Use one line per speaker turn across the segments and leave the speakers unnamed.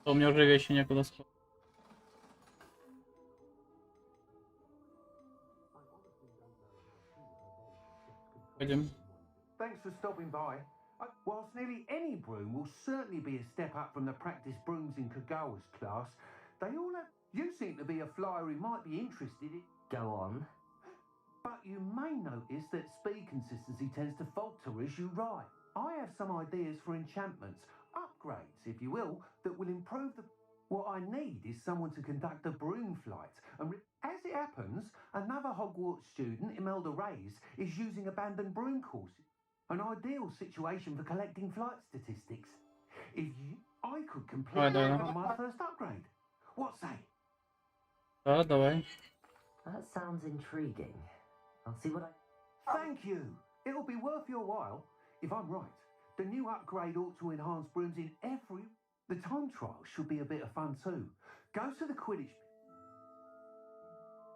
То у меня уже вещи некуда складывать. Пойдем.
Thanks for stopping by. Whilst nearly any broom will certainly be a step up from the practice brooms in Kagawa's class, they all have... You seem to be a flyer who might be interested in...
Go on.
But you may notice that speed consistency tends to falter as you ride. I have some ideas for enchantments, upgrades, if you will, that will improve the... What I need is someone to conduct a broom flight. And as it happens, another Hogwarts student, Imelda Reyes, is using abandoned broom courses. An ideal situation for collecting flight statistics. If you... I could complete my first upgrade. What say?
Давай.
That sounds intriguing. I'll see what I...
Thank you. It'll be worth your while. If I'm right, the new upgrade ought to enhance brooms in every... The time trial should be a bit of fun too. Go to the Quidditch...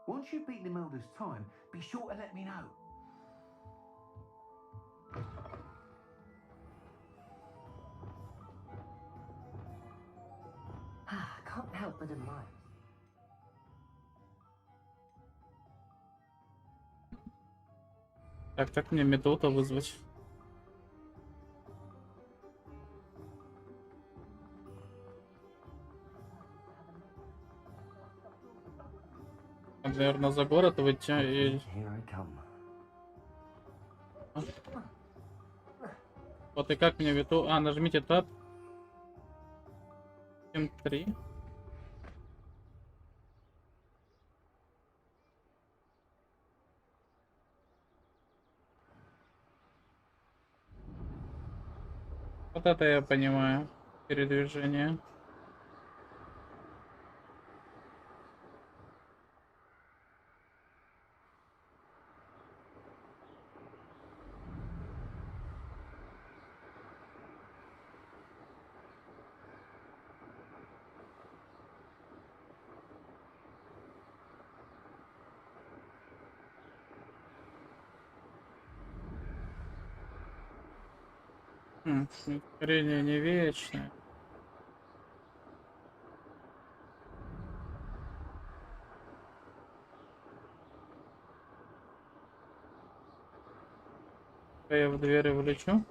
Once you've beaten Imelda's time, be sure to let me know.
Can't help but admire.
Так, как мне метода вызвать? Наверное, за город выйти и... Вот и как мне мету... А, нажмите Tab. 7-3. Вот это я понимаю. Передвижение. Ускорение не вечное. Я в двери влечу.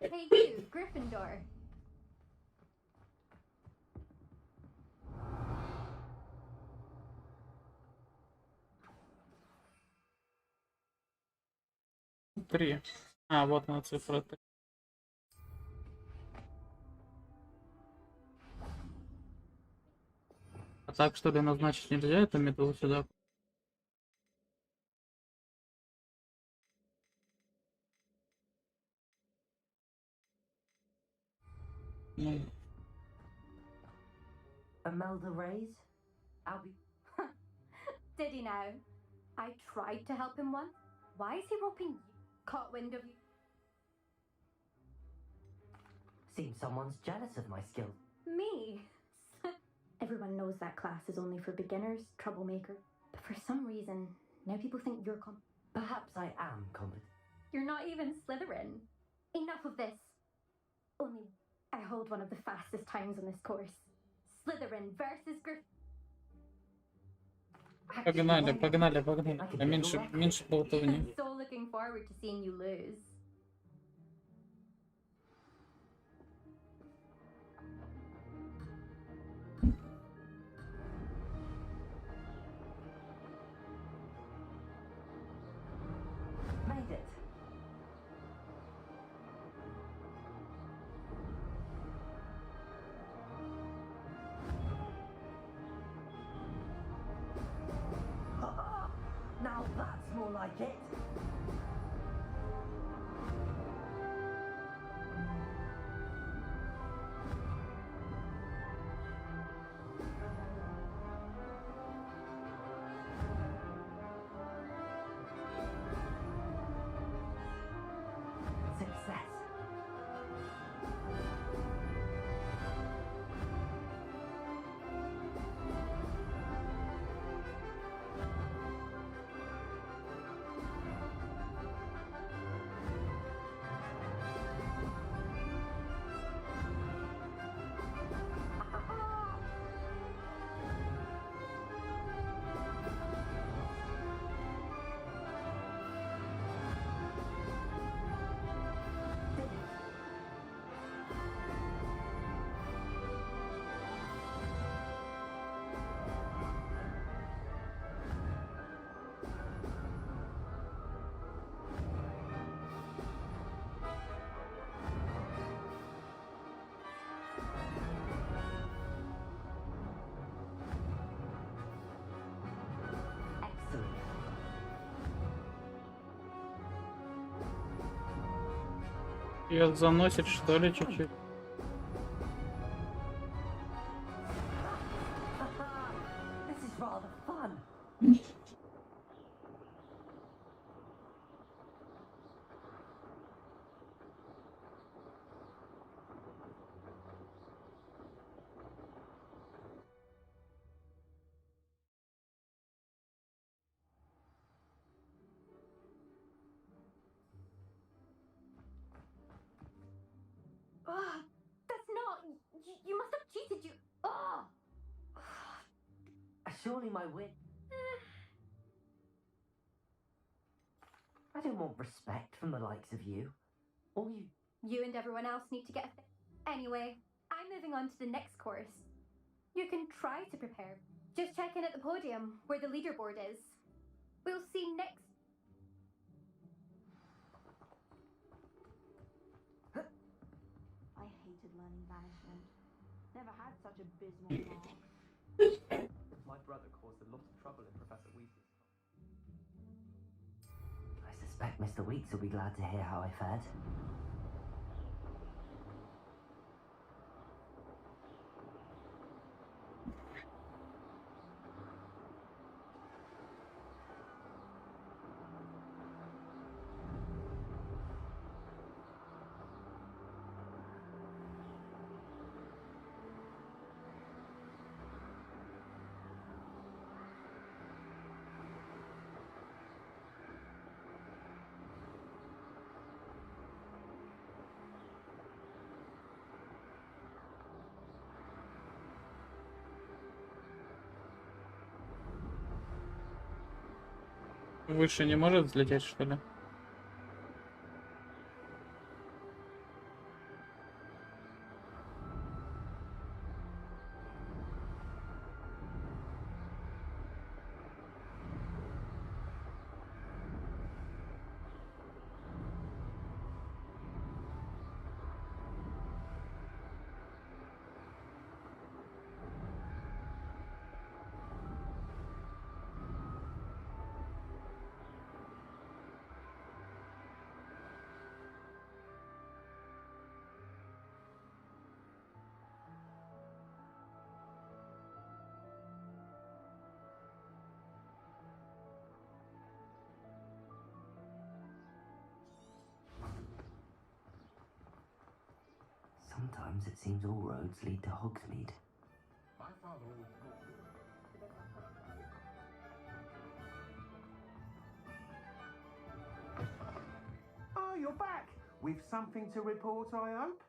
Hey you, Gryffindor.
Три. А, вот она цифра 3. А так что ли назначить нельзя эту металл сюда? Ну.
Imelda Reyes? I'll be...
Did he now? I tried to help him once. Why is he roping you? Caught wind of you?
Seems someone's jealous of my skills.
Me? Everyone knows that class is only for beginners, troublemakers. But for some reason, now people think you're
Perhaps I am competent.
You're not even Slytherin. Enough of this. Only I hold one of the fastest times on this course. Slytherin versus
Погнали, погнали, погнали. А меньше болтовни.
I'm so looking forward to seeing you lose.
Made it. Now that's more like it. Success.
Ее заносит, что ли, чуть-чуть.
This is rather fun.
Ah, that's not. You must have cheated. You. Oh.
Surely my win. I don't want respect from the likes of you. All you.
You and everyone else need to get. Anyway, I'm moving on to the next course. You can try to prepare. Just check in at the podium where the leaderboard is. We'll see next.
I hated learning banishment. Never had such abysmal marks.
My brother caused a lot of trouble in Professor Weasley's class.
I suspect Mr. Weeks will be glad to hear how I fared.
Выше не может взлететь, что ли?
Sometimes it seems all roads lead to Hogsmeade.
My father always thought.
Oh, you're back! With something to report, I hope?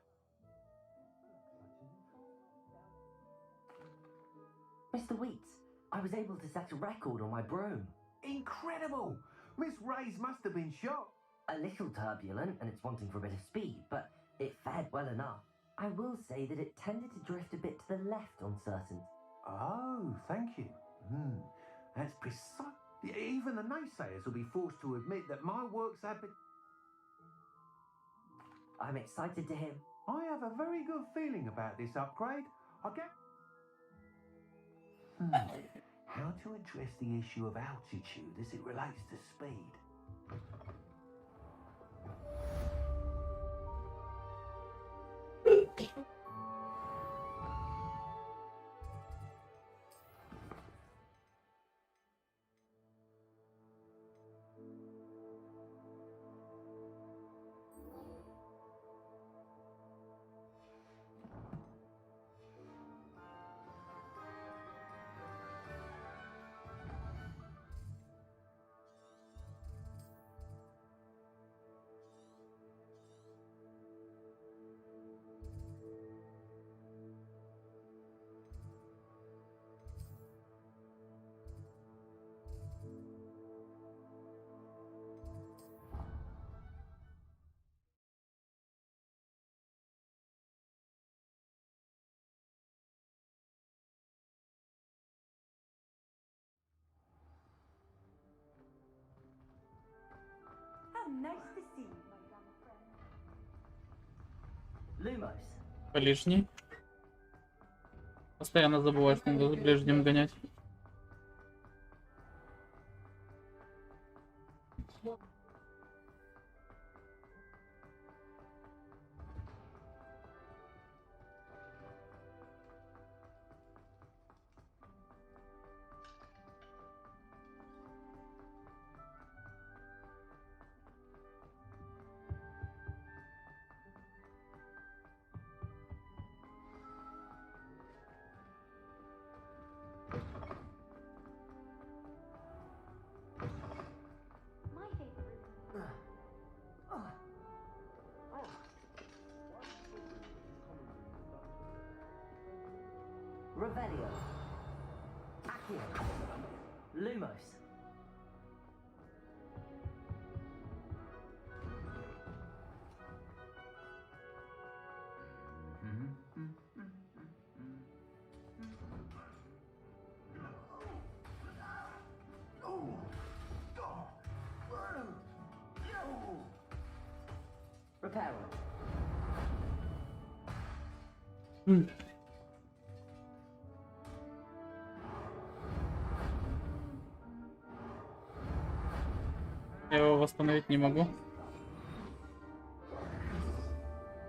Mr. Weeks, I was able to set a record on my broom.
Incredible! Miss Ray's must have been shocked.
A little turbulent and it's wanting for a bit of speed, but it fared well enough. I will say that it tended to drift a bit to the left on certain.
Oh, thank you. That's precise. Even the naysayers will be forced to admit that my works have been...
I'm excited to hear.
I have a very good feeling about this upgrade. I get... How to address the issue of altitude as it relates to speed?
How nice to see you, my young friend.
Lumos.
Ближний. Постоянно забываю, что надо с ближним гонять.
Revelio. Accio. Lumos. Reparo.
Я его восстановить не могу.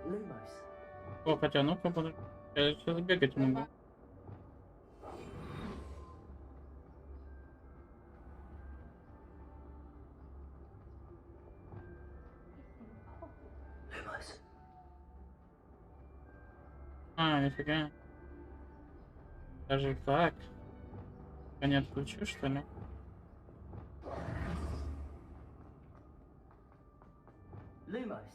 Lumos.
О, хотя, ну-ка, подожди. Я сейчас бегать могу.
Lumos.
А, нифига. Даже так. Я не отключу, что ли?
Lumos.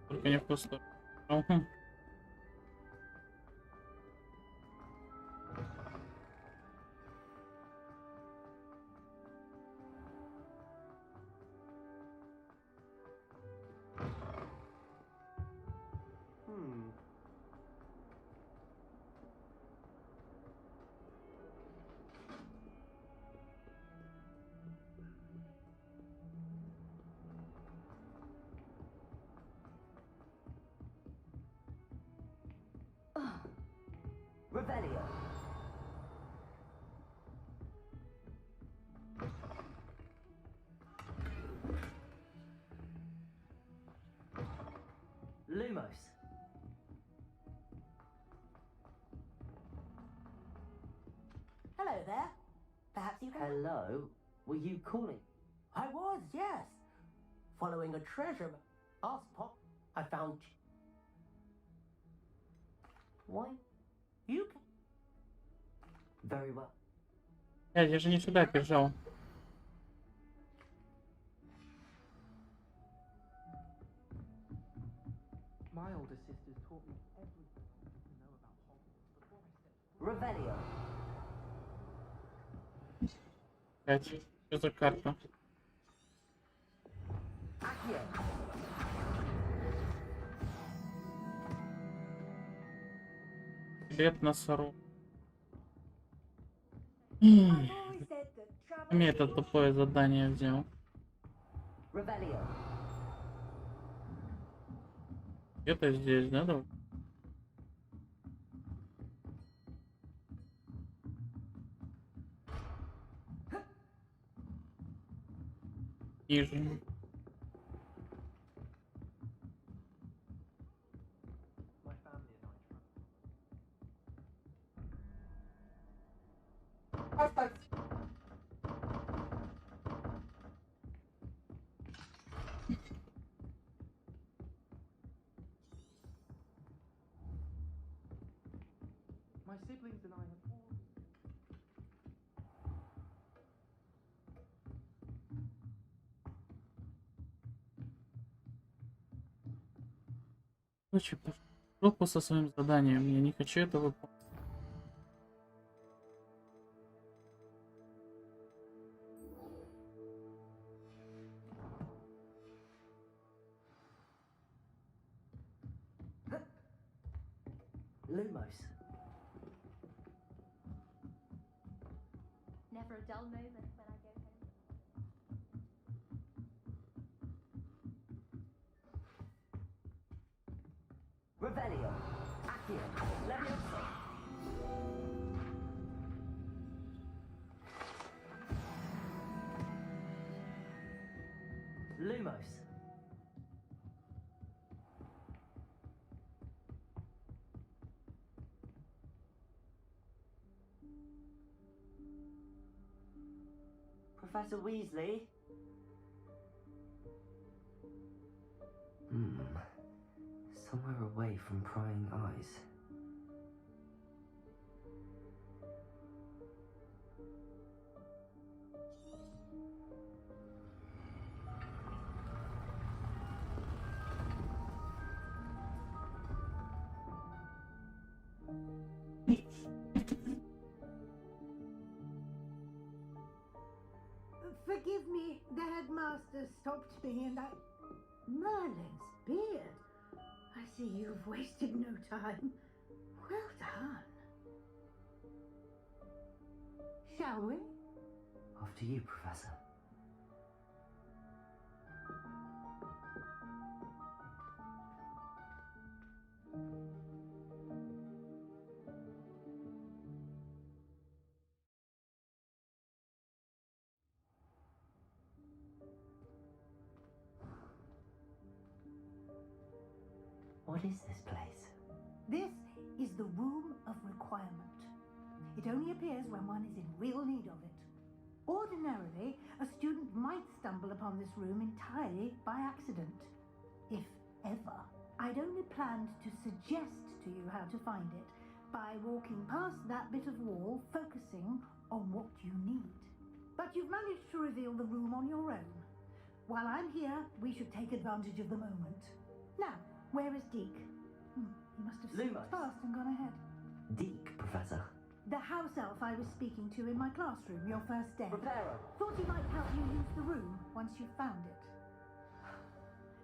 Только не в пустую. Ага.
Revelio. Lumos.
Hello there. Perhaps you can.
Hello? Were you calling?
I was, yes. Following a treasure. Ask Pop. I found.
Why?
You can.
Very well.
Я же не сюда бежал.
My older sisters taught me everything I need to know about Hogwarts before I stepped
Revelio.
Опять. Что за карта?
Accio.
Билет на Сару.
I've always said that travel.
Мне это тупое задание взял.
Revelio.
Где-то здесь, да? Да? Ниже.
my family and I My siblings and I have all.
Короче, пошел со своим заданием. Я не хочу это выполнить.
Lumos.
Never a dull moment when I go home.
Revelio. Accio. Leviosa. Lumos. Professor Weasley? Somewhere away from prying eyes.
Forgive me, the headmaster stopped me and I... Merlin's beard. I see you've wasted no time. Well done. Shall we?
After you, Professor. What is this place?
This is the Room of Requirement. It only appears when one is in real need of it. Ordinarily, a student might stumble upon this room entirely by accident. If ever. I'd only planned to suggest to you how to find it by walking past that bit of wall, focusing on what you need. But you've managed to reveal the room on your own. While I'm here, we should take advantage of the moment. Now, where is Deke? He must have slipped
Lumos.
past and gone ahead.
Deke, Professor.
The house elf I was speaking to in my classroom your first day.
Reparo.
Thought he might help you use the room once you found it.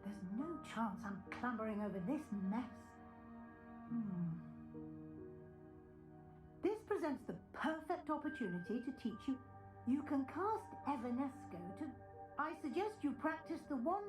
There's no chance I'm clambering over this mess. This presents the perfect opportunity to teach you. You can cast Evanesco to... I suggest you practice the wand...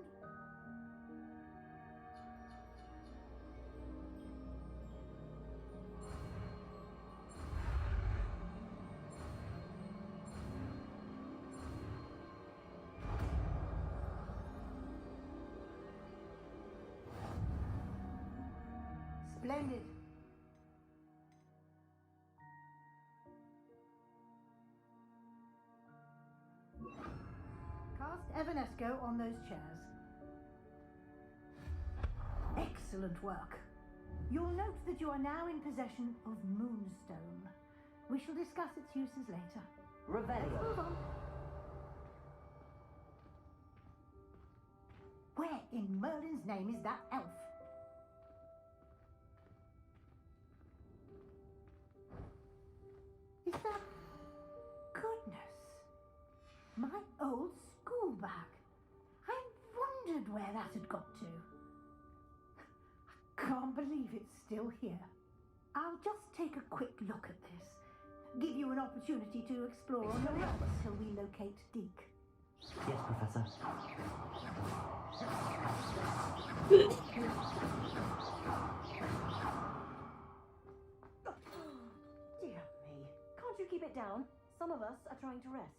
Splendid. Cast Evanesco on those chairs. Excellent work. You'll note that you are now in possession of Moonstone. We shall discuss its uses later.
Revelio.
Move on. Where in Merlin's name is that elf? Is that... Goodness. My old school bag. I wondered where that had got to. I can't believe it's still here. I'll just take a quick look at this. Give you an opportunity to explore on your own till we locate Deke.
Yes, Professor.
Dear me. Can't you keep it down? Some of us are trying to rest.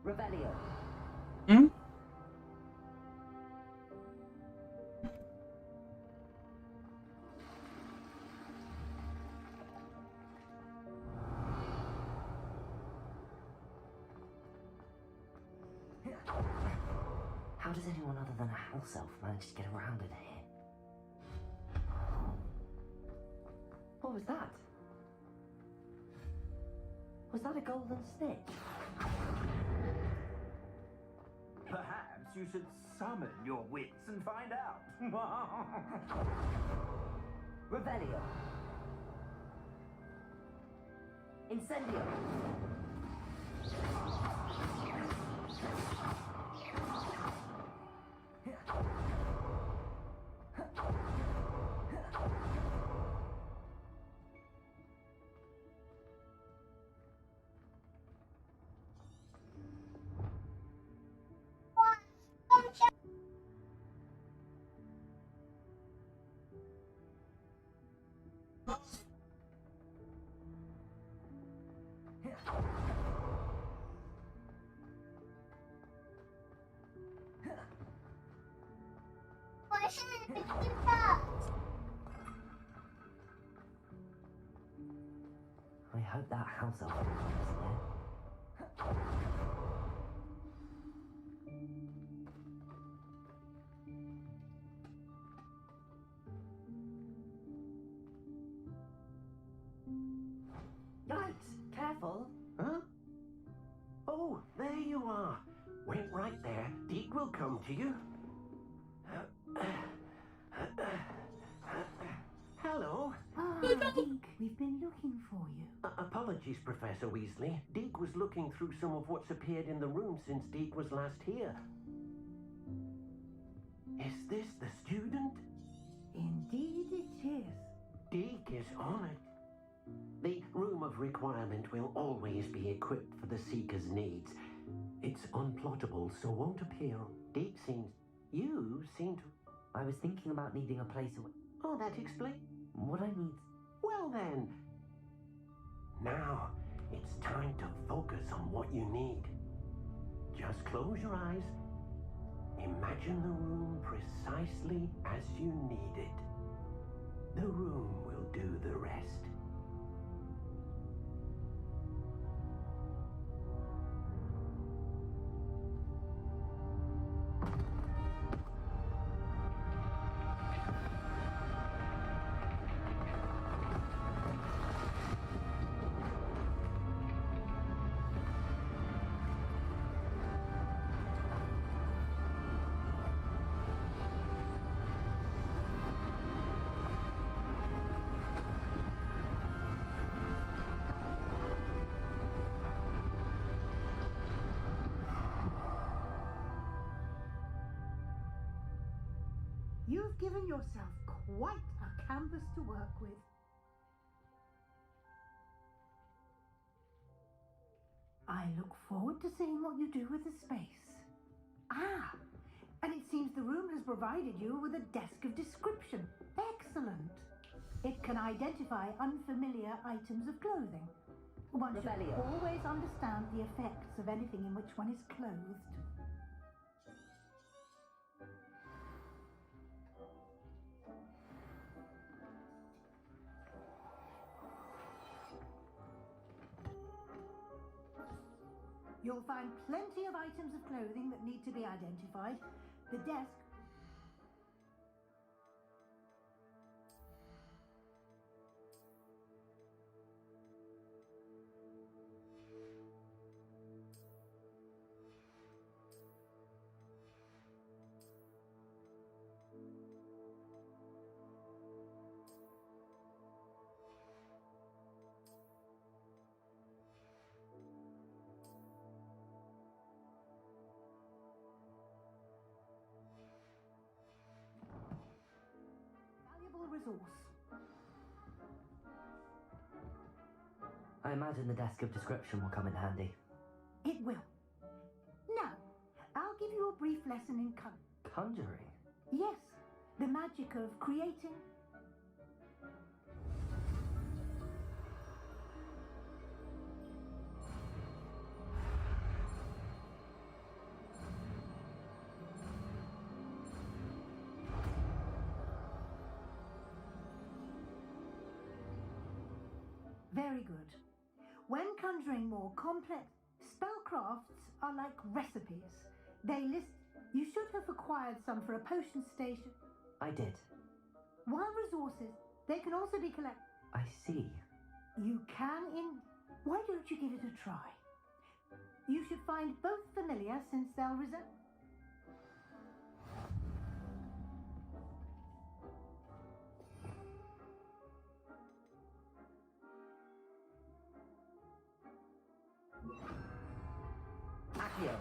Revelio. How does anyone other than a house elf manage to get around in here? What was that? Was that a golden snitch?
Perhaps you should summon your wits and find out.
Revelio. Incendio. hope that house elf will come again.
Yikes! Careful.
Huh? Oh, there you are. Wait right there. Deke will come to you. Hello.
Ah, Deke, we've been looking for you.
Apologies, Professor Weasley. Deke was looking through some of what's appeared in the room since Deke was last here. Is this the student?
Indeed it is.
Deke is on it. The room of requirement will always be equipped for the Seeker's needs. It's unplottable, so won't appear. Deke seems... You seem to...
I was thinking about needing a place away.
Oh, that explains...
What I need...
Well then... Now, it's time to focus on what you need. Just close your eyes. Imagine the room precisely as you need it. The room will do the rest.
You've given yourself quite a canvas to work with. I look forward to seeing what you do with the space. Ah, and it seems the room has provided you with a desk of description. Excellent. It can identify unfamiliar items of clothing. One should always understand the effects of anything in which one is clothed. You'll find plenty of items of clothing that need to be identified. The desk... resource.
I imagine the desk of description will come in handy.
It will. Now, I'll give you a brief lesson in
Conjuring?
Yes, the magic of creating. Very good. When conjuring more complex spellcrafts are like recipes. They list... You should have acquired some for a potion station.
I did.
While resources, they can also be collected.
I see.
You can in... Why don't you give it a try? You should find both familiar since they'll resemble...
Accio.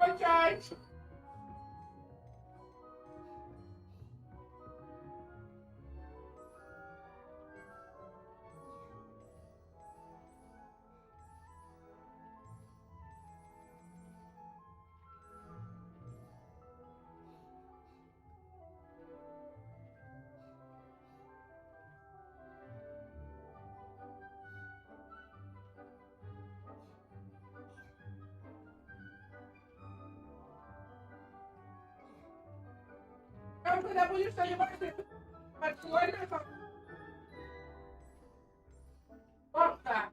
Okay.
меня будешь занимать? Человеком? Вот так.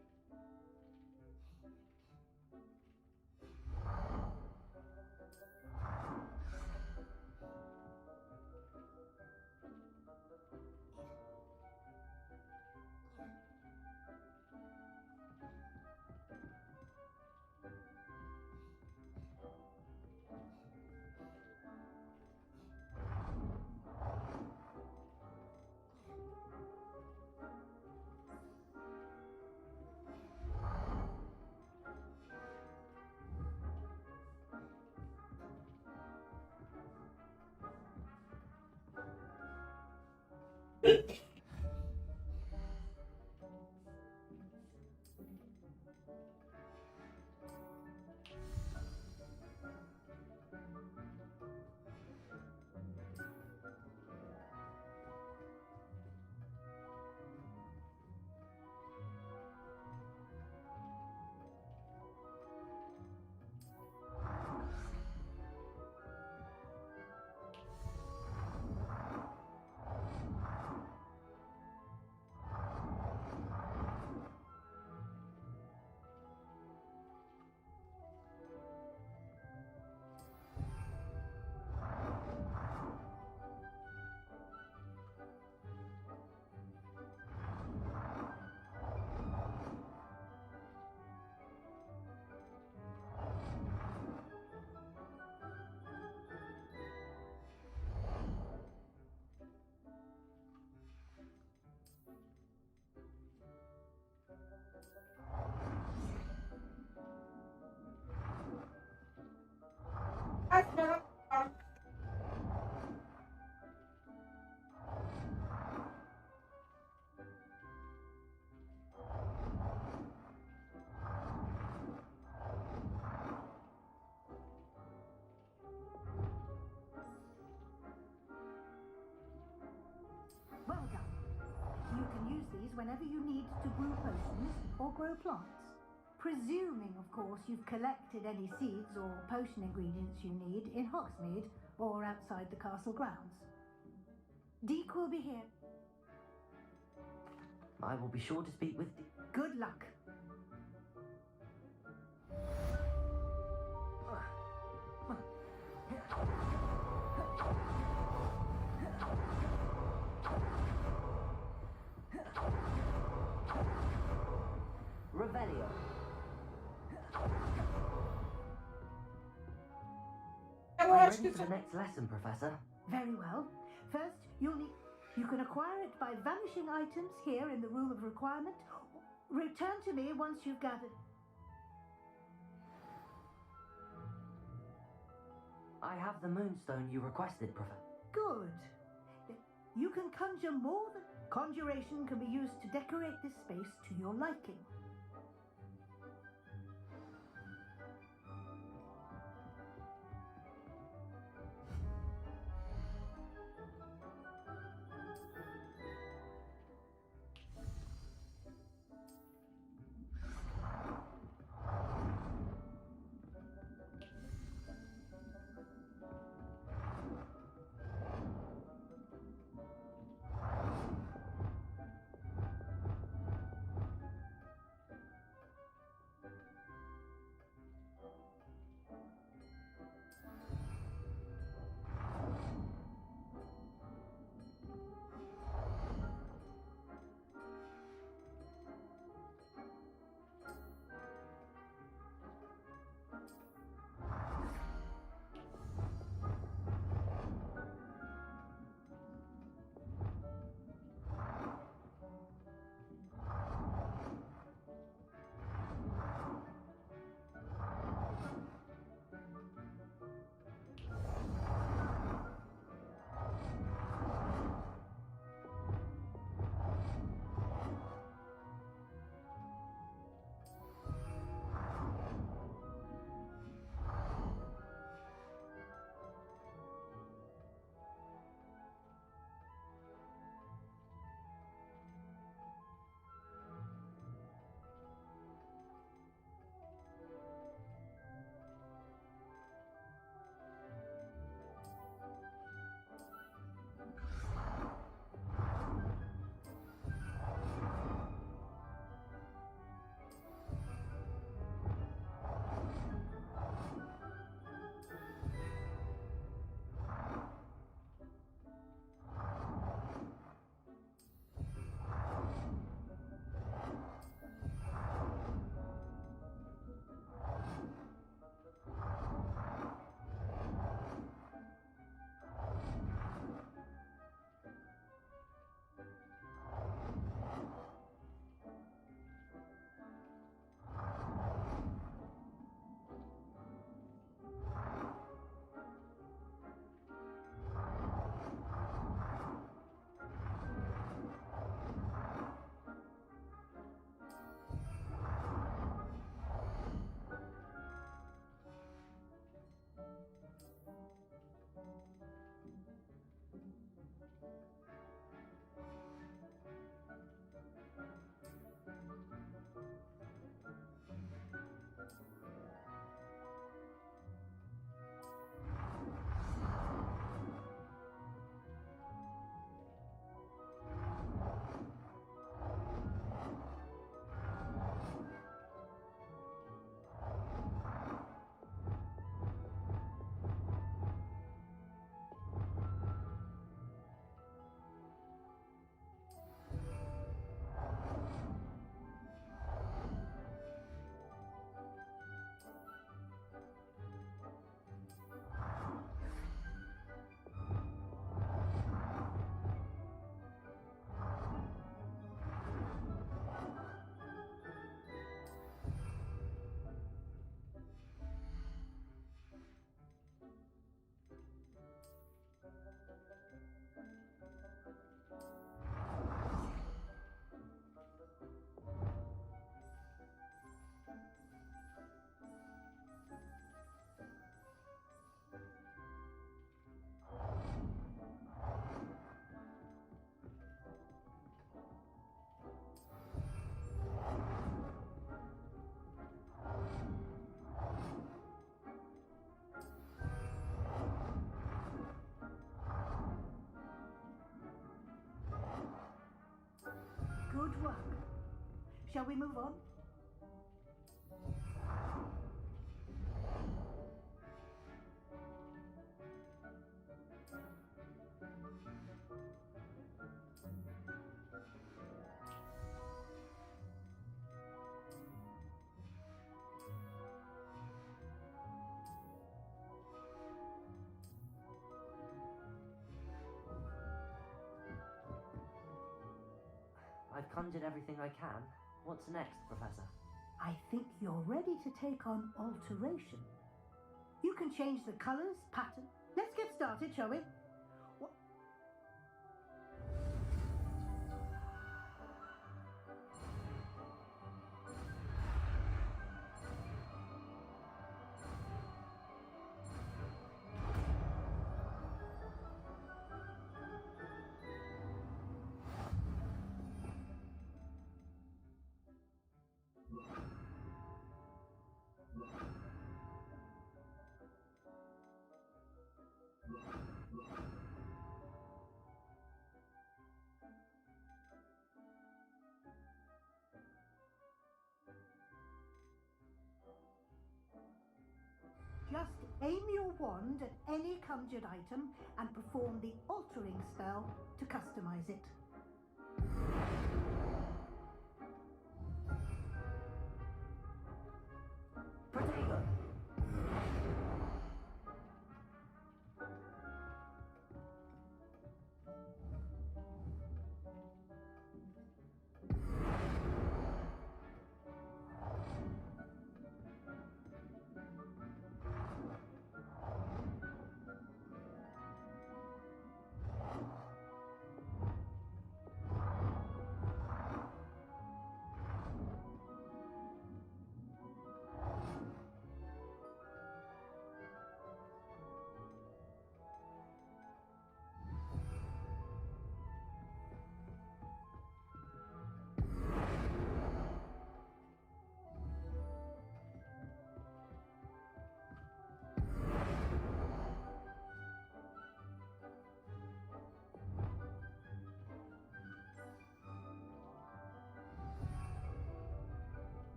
Well done. You can use these whenever you need to brew potions or grow plants. Presuming, of course, you've collected any seeds or potion ingredients you need in Hogsmeade or outside the castle grounds. Deke will be here.
I will be sure to speak with...
Good luck.
Revelio. I'm ready for the next lesson, Professor.
Very well. First, you'll need... You can acquire it by vanishing items here in the Room of Requirement. Return to me once you've gathered...
I have the moonstone you requested, Professor.
Good. You can conjure more than... Conjuration can be used to decorate this space to your liking. Good work. Shall we move on?
I've conjured everything I can. What's next, Professor?
I think you're ready to take on alteration. You can change the colors, pattern. Let's get started, shall we? Just aim your wand at any conjured item and perform the altering spell to customize it.
Protego!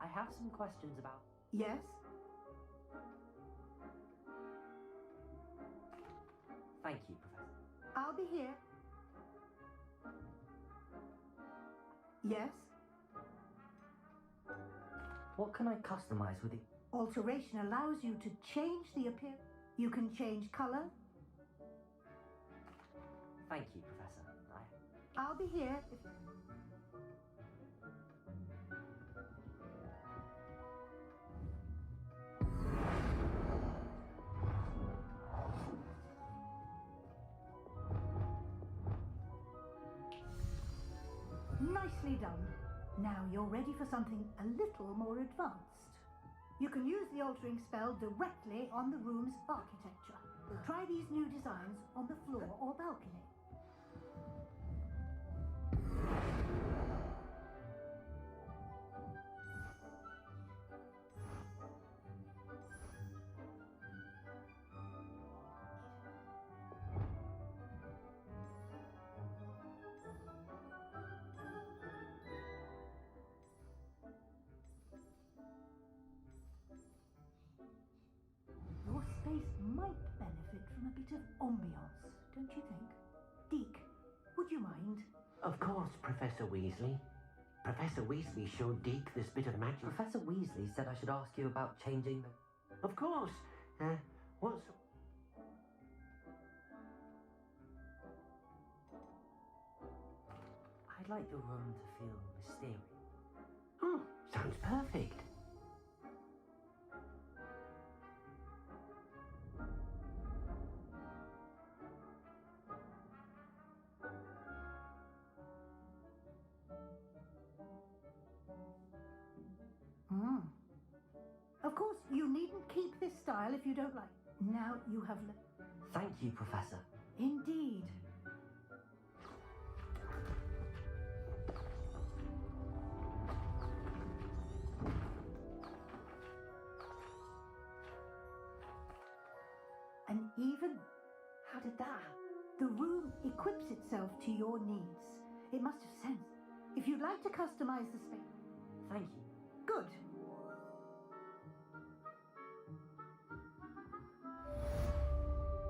I have some questions about...
Yes?
Thank you, Professor.
I'll be here. Yes?
What can I customize with the...
Alteration allows you to change the appearance. You can change color.
Thank you, Professor.
I'll be here if... Nicely done. Now you're ready for something a little more advanced. You can use the altering spell directly on the room's architecture. Try these new designs on the floor or balcony. Your space might benefit from a bit of ambiance, don't you think? Deke, would you mind?
Of course, Professor Weasley. Professor Weasley showed Deke this bit of magic.
Professor Weasley said I should ask you about changing the...
Of course. What's...
I'd like the room to feel mysterious.
Oh, sounds perfect.
Of course, you needn't keep this style if you don't like. Now you have
Thank you, Professor.
Indeed. And even
How did that happen?
the room equips itself to your needs. It must have sense. If you'd like to customize the space.
Thank you.
Good.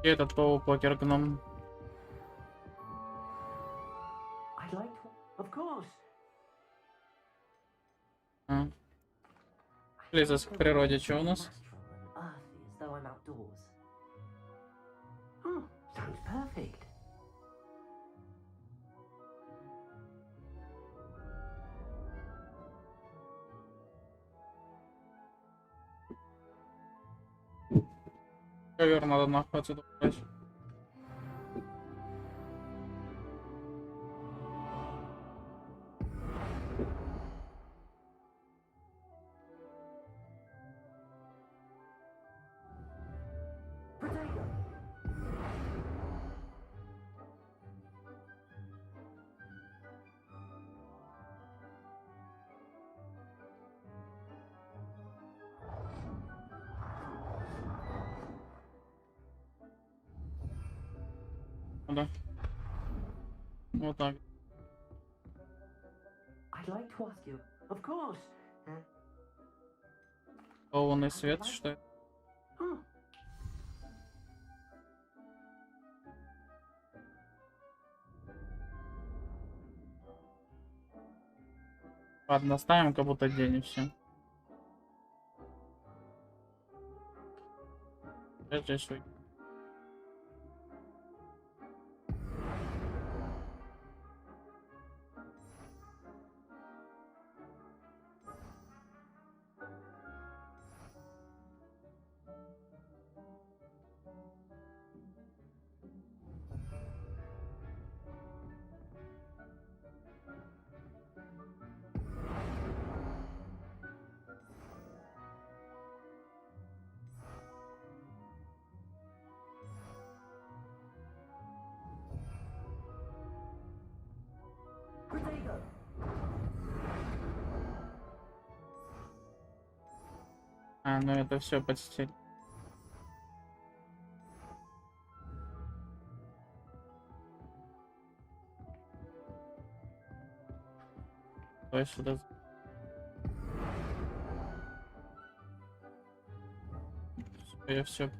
И этот полупокер гном.
I'd like to.
Of course.
Близость к природе, что у нас?
Natural and earthy, as though I'm outdoors.
Sounds perfect.
Ковер надо нахуй отсюда убрать.
Potato.
Да. Вот так.
I'd like to ask you.
Of course.
Лунный свет, что это? Ладно, ставим как будто день и все. Здесь вы.
Potato.
А, ну это все подстель. Давай сюда. Я все.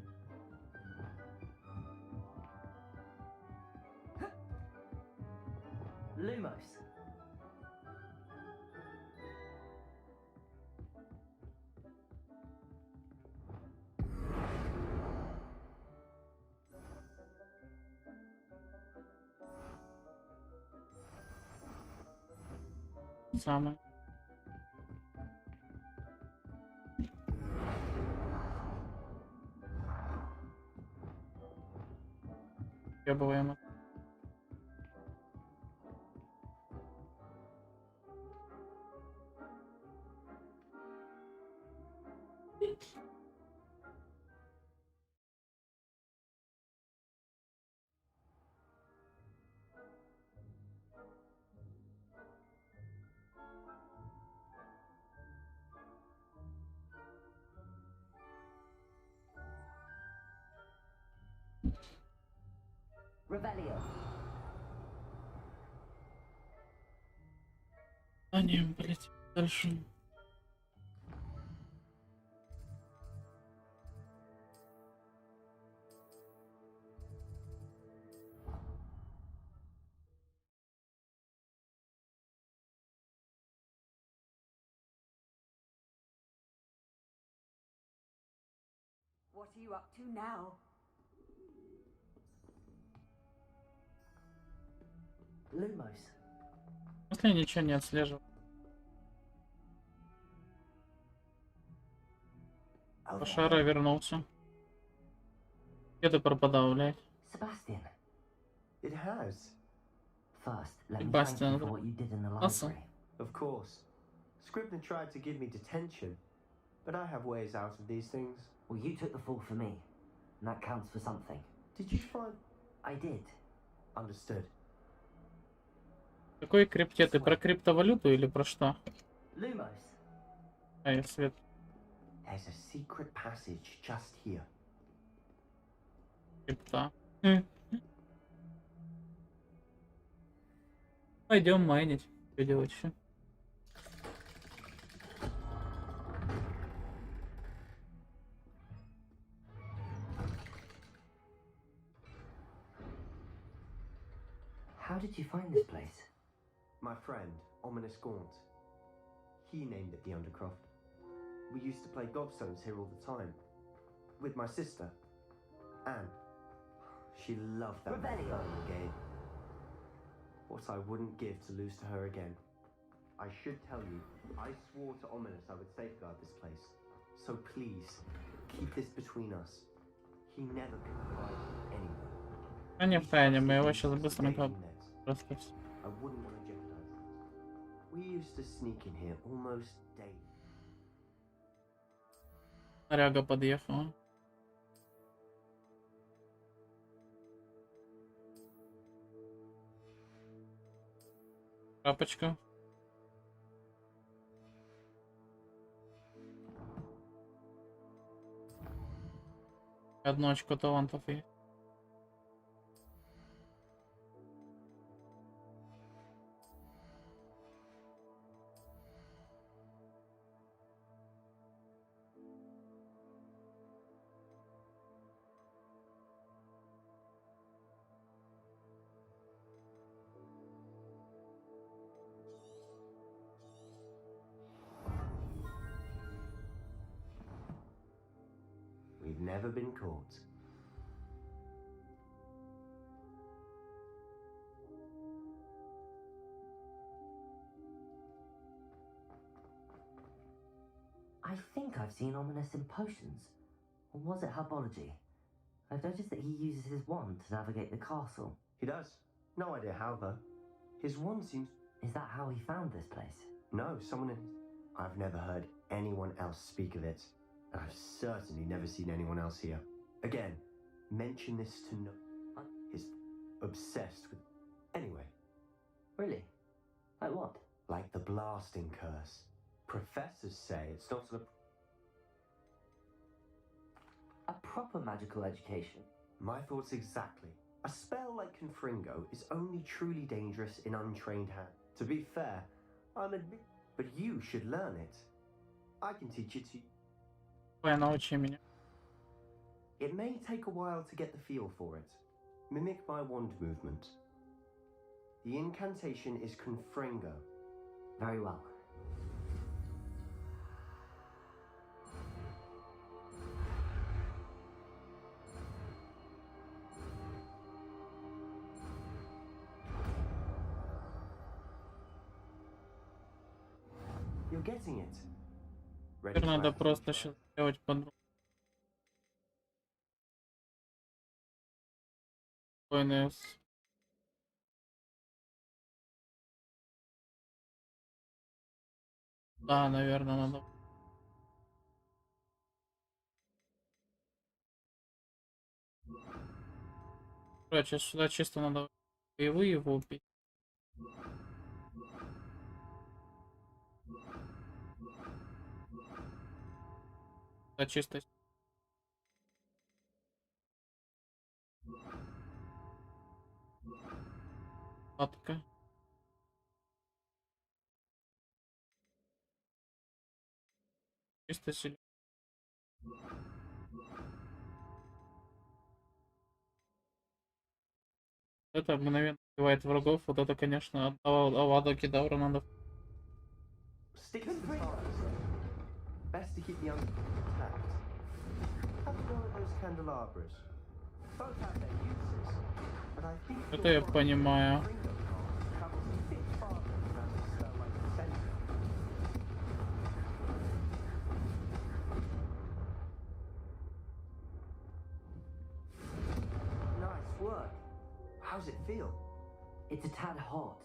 Lumos.
Самое. Требуемо.
Revelio.
А не, блять, дальше.
What are you up to now?
Lumos.
Если ничего не отслеживал. Пошара вернулся. Где ты пропадал, блядь?
Sebastian.
It has.
First, let me thank
Sebastian,
you for what you did in the
awesome.
library.
Of course. Scribner tried to give me detention,
but I have ways out of these things.
Well, you took the fall for me, and that counts for something.
Did you find...
I did.
Understood.
Какой крипте? Ты про криптовалюту или про что?
Lumos.
А, я свет.
There's a secret passage just here.
Крипта. Пойдем майнить. Что делать еще?
How did you find this place?
My friend, Ominous Gaunt. He named it the Undercroft. We used to play gobstones here all the time. With my sister, Anne. She loved that game. What I wouldn't give to lose to her again. I should tell you, I swore to Ominous I would safeguard this place. So please, keep this between us. He never confided in anyone.
А не в тайне, мы его сейчас быстренько просто...
I wouldn't want to jeopardize it. We used to sneak in here almost daily.
Ряга подъехала. Шапочка. Одно очко талантов есть.
We've never been caught.
I think I've seen Ominous in potions. Or was it herbology? I've noticed that he uses his wand to navigate the castle.
He does. No idea how, though. His wand seems...
Is that how he found this place?
No, someone in... I've never heard anyone else speak of it. And I've certainly never seen anyone else here. Again, mention this to no... He's obsessed with... Anyway.
Really? Like what?
Like the blasting curse. Professors say it's not
a proper magical education.
My thoughts exactly. A spell like Confringo is only truly dangerous in untrained hands. To be fair, but you should learn it. I can teach it to you.
Научи меня.
It may take a while to get the feel for it. Mimic my wand movement. The incantation is Confringo.
Very well.
You're getting it.
Теперь надо просто сейчас сделать по-другому. Да, наверное, надо. Короче, сюда чисто надо боевые его убить. Да, чисто. Атака. Чисто сильно. Это мгновенно убивает врагов. Вот это, конечно, от Авада Кедавра надо.
Best to keep the intact. Have one of those candelabras. Both have their uses, but I think
это я понимаю.
Nice work. How's it feel?
It's a tad hot.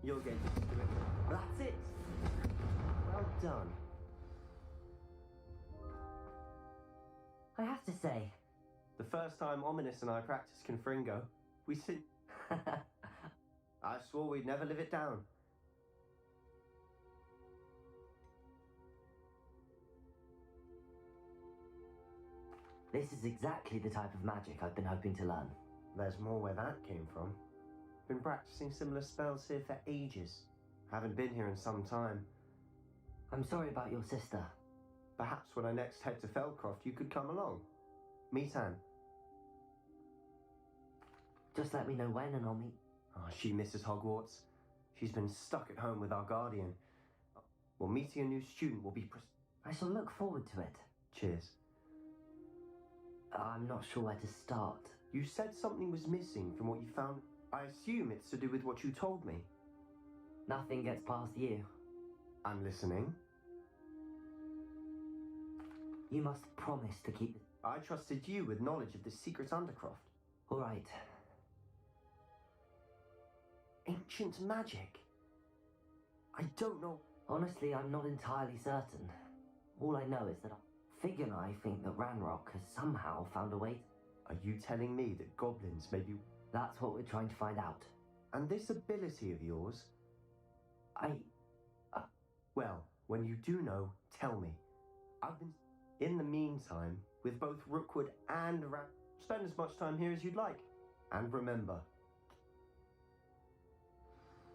You'll get used to it.
That's it.
Well done.
I have to say...
The first time Ominous and I practiced Confringo, we sit... I swore we'd never live it down.
This is exactly the type of magic I've been hoping to learn.
There's more where that came from. Been practicing similar spells here for ages. Haven't been here in some time.
I'm sorry about your sister.
Perhaps when I next head to Feldcroft, you could come along. Meet Anne.
Just let me know when and I'll meet...
Oh, she misses Hogwarts. She's been stuck at home with our guardian. Well, meeting a new student will be...
I shall look forward to it.
Cheers.
I'm not sure where to start.
You said something was missing from what you found. I assume it's to do with what you told me.
Nothing gets past you.
I'm listening.
You must promise to keep...
I trusted you with knowledge of the secret Undercroft.
All right.
Ancient magic? I don't know.
Honestly, I'm not entirely certain. All I know is that Fig and I think that Ranrock has somehow found a way...
Are you telling me that goblins may be...
That's what we're trying to find out.
And this ability of yours? Well, when you do know, tell me. I've been... In the meantime, with both Rookwood and spend as much time here as you'd like. And remember...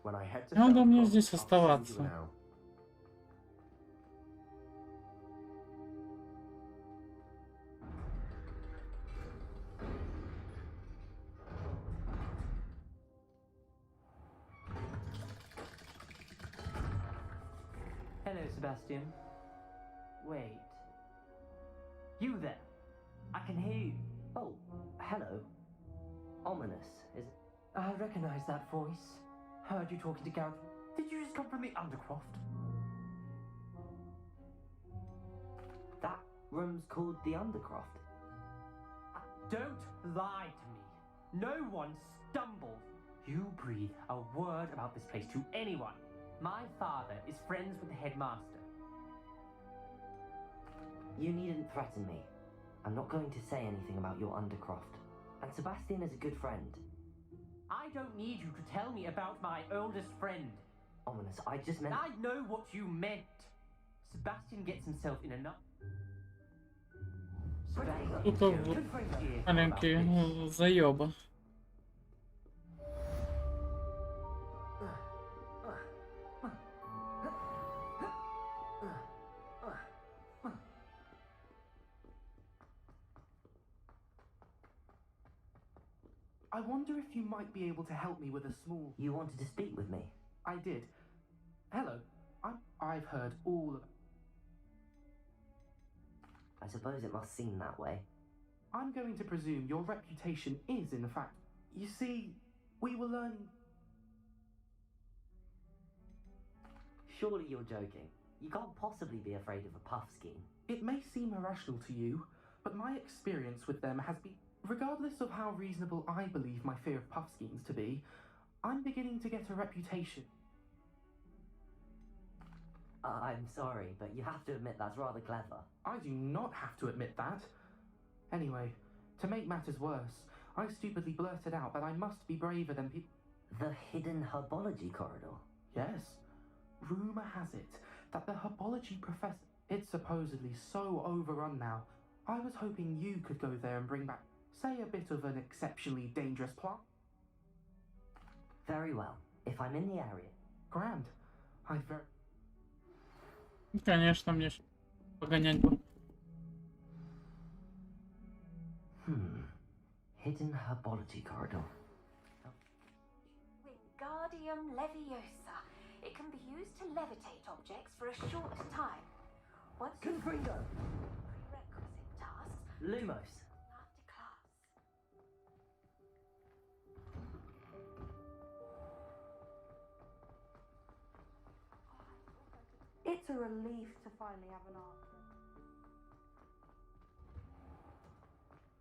When I head to...
Надо мне здесь оставаться.
Hello, Sebastian. Wait. You there? I can hear you.
Oh, hello. Ominous, is it?
I recognize that voice. Heard you talking to Gareth. Did you just come from the Undercroft?
That room's called the Undercroft.
Don't lie to me. No one stumbled. You breathe a word about this place to anyone. My father is friends with the headmaster.
You needn't threaten me. I'm not going to say anything about your Undercroft. And Sebastian is a good friend.
I don't need you to tell me about my oldest friend.
Ominous, I just meant...
I know what you meant. Sebastian gets himself in enough...
Тут маленькие заёбы.
I wonder if you might be able to help me with a small...
You wanted to speak with me?
I did. Hello. I've heard all of...
I suppose it must seem that way.
I'm going to presume your reputation is, in fact... You see, we were learning...
Surely you're joking. You can't possibly be afraid of a puff scheme.
It may seem irrational to you, but my experience with them has been... Regardless of how reasonable I believe my fear of puff schemes to be, I'm beginning to get a reputation.
I'm sorry, but you have to admit that's rather clever.
I do not have to admit that. Anyway, to make matters worse, I stupidly blurted out that I must be braver than people.
The hidden herbology corridor?
Yes. Rumour has it that the herbology professor... It's supposedly so overrun now. I was hoping you could go there and bring back... Say a bit of an exceptionally dangerous plant.
Very well. If I'm in the area.
Grand. I'd very...
Конечно, мне погонять бы.
Hidden herbology corridor.
Wingardium Leviosa. It can be used to levitate objects for a short time. Once you...
Confringo!
Prerequisite tasks...
Lumos.
It's a relief to finally have an answer.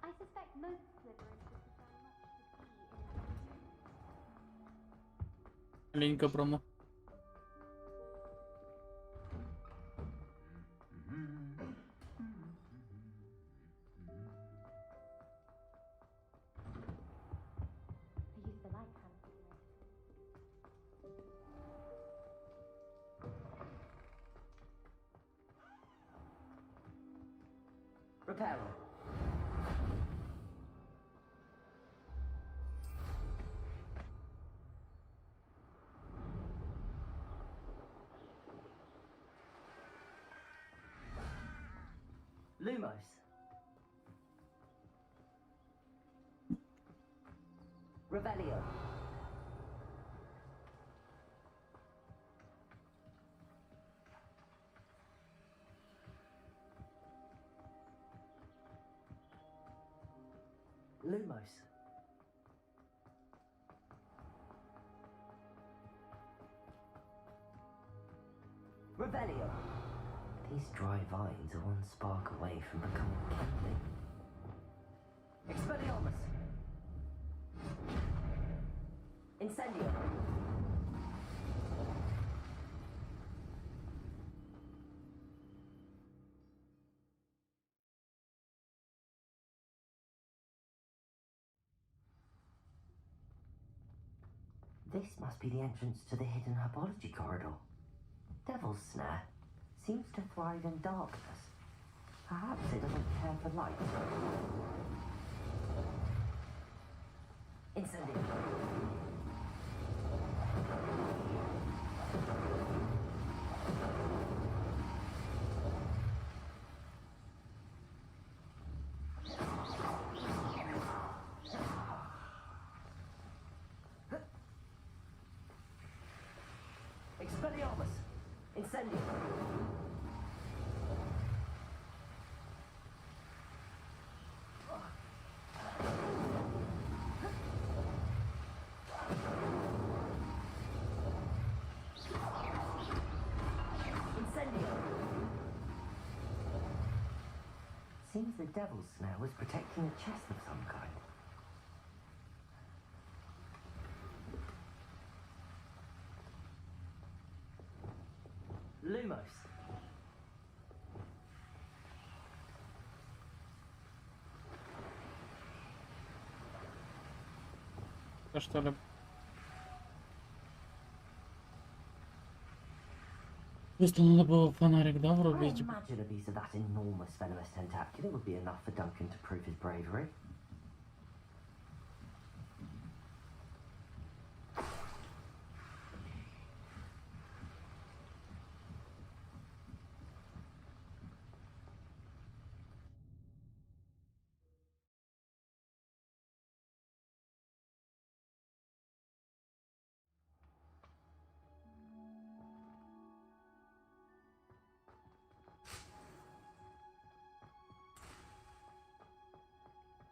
I suspect most sliverers would prefer not to be in
Маленько промо.
Repairing. Lumos. Revelio. Lumos. Revelio. These dry vines are one spark away from becoming kindling. Expelliarmus. Incendio. This must be the entrance to the hidden herbology corridor. Devil's Snare seems to thrive in darkness. Perhaps it doesn't care for light. Incendio. Expelliarmus. Incendio. Seems the Devil's Snare was protecting a chest of some kind. Lumos.
Что ли? Просто надо было фонарик, да,
I
врубить?
imagine a piece of that enormous venomous tentacula would be enough for Duncan to prove his bravery.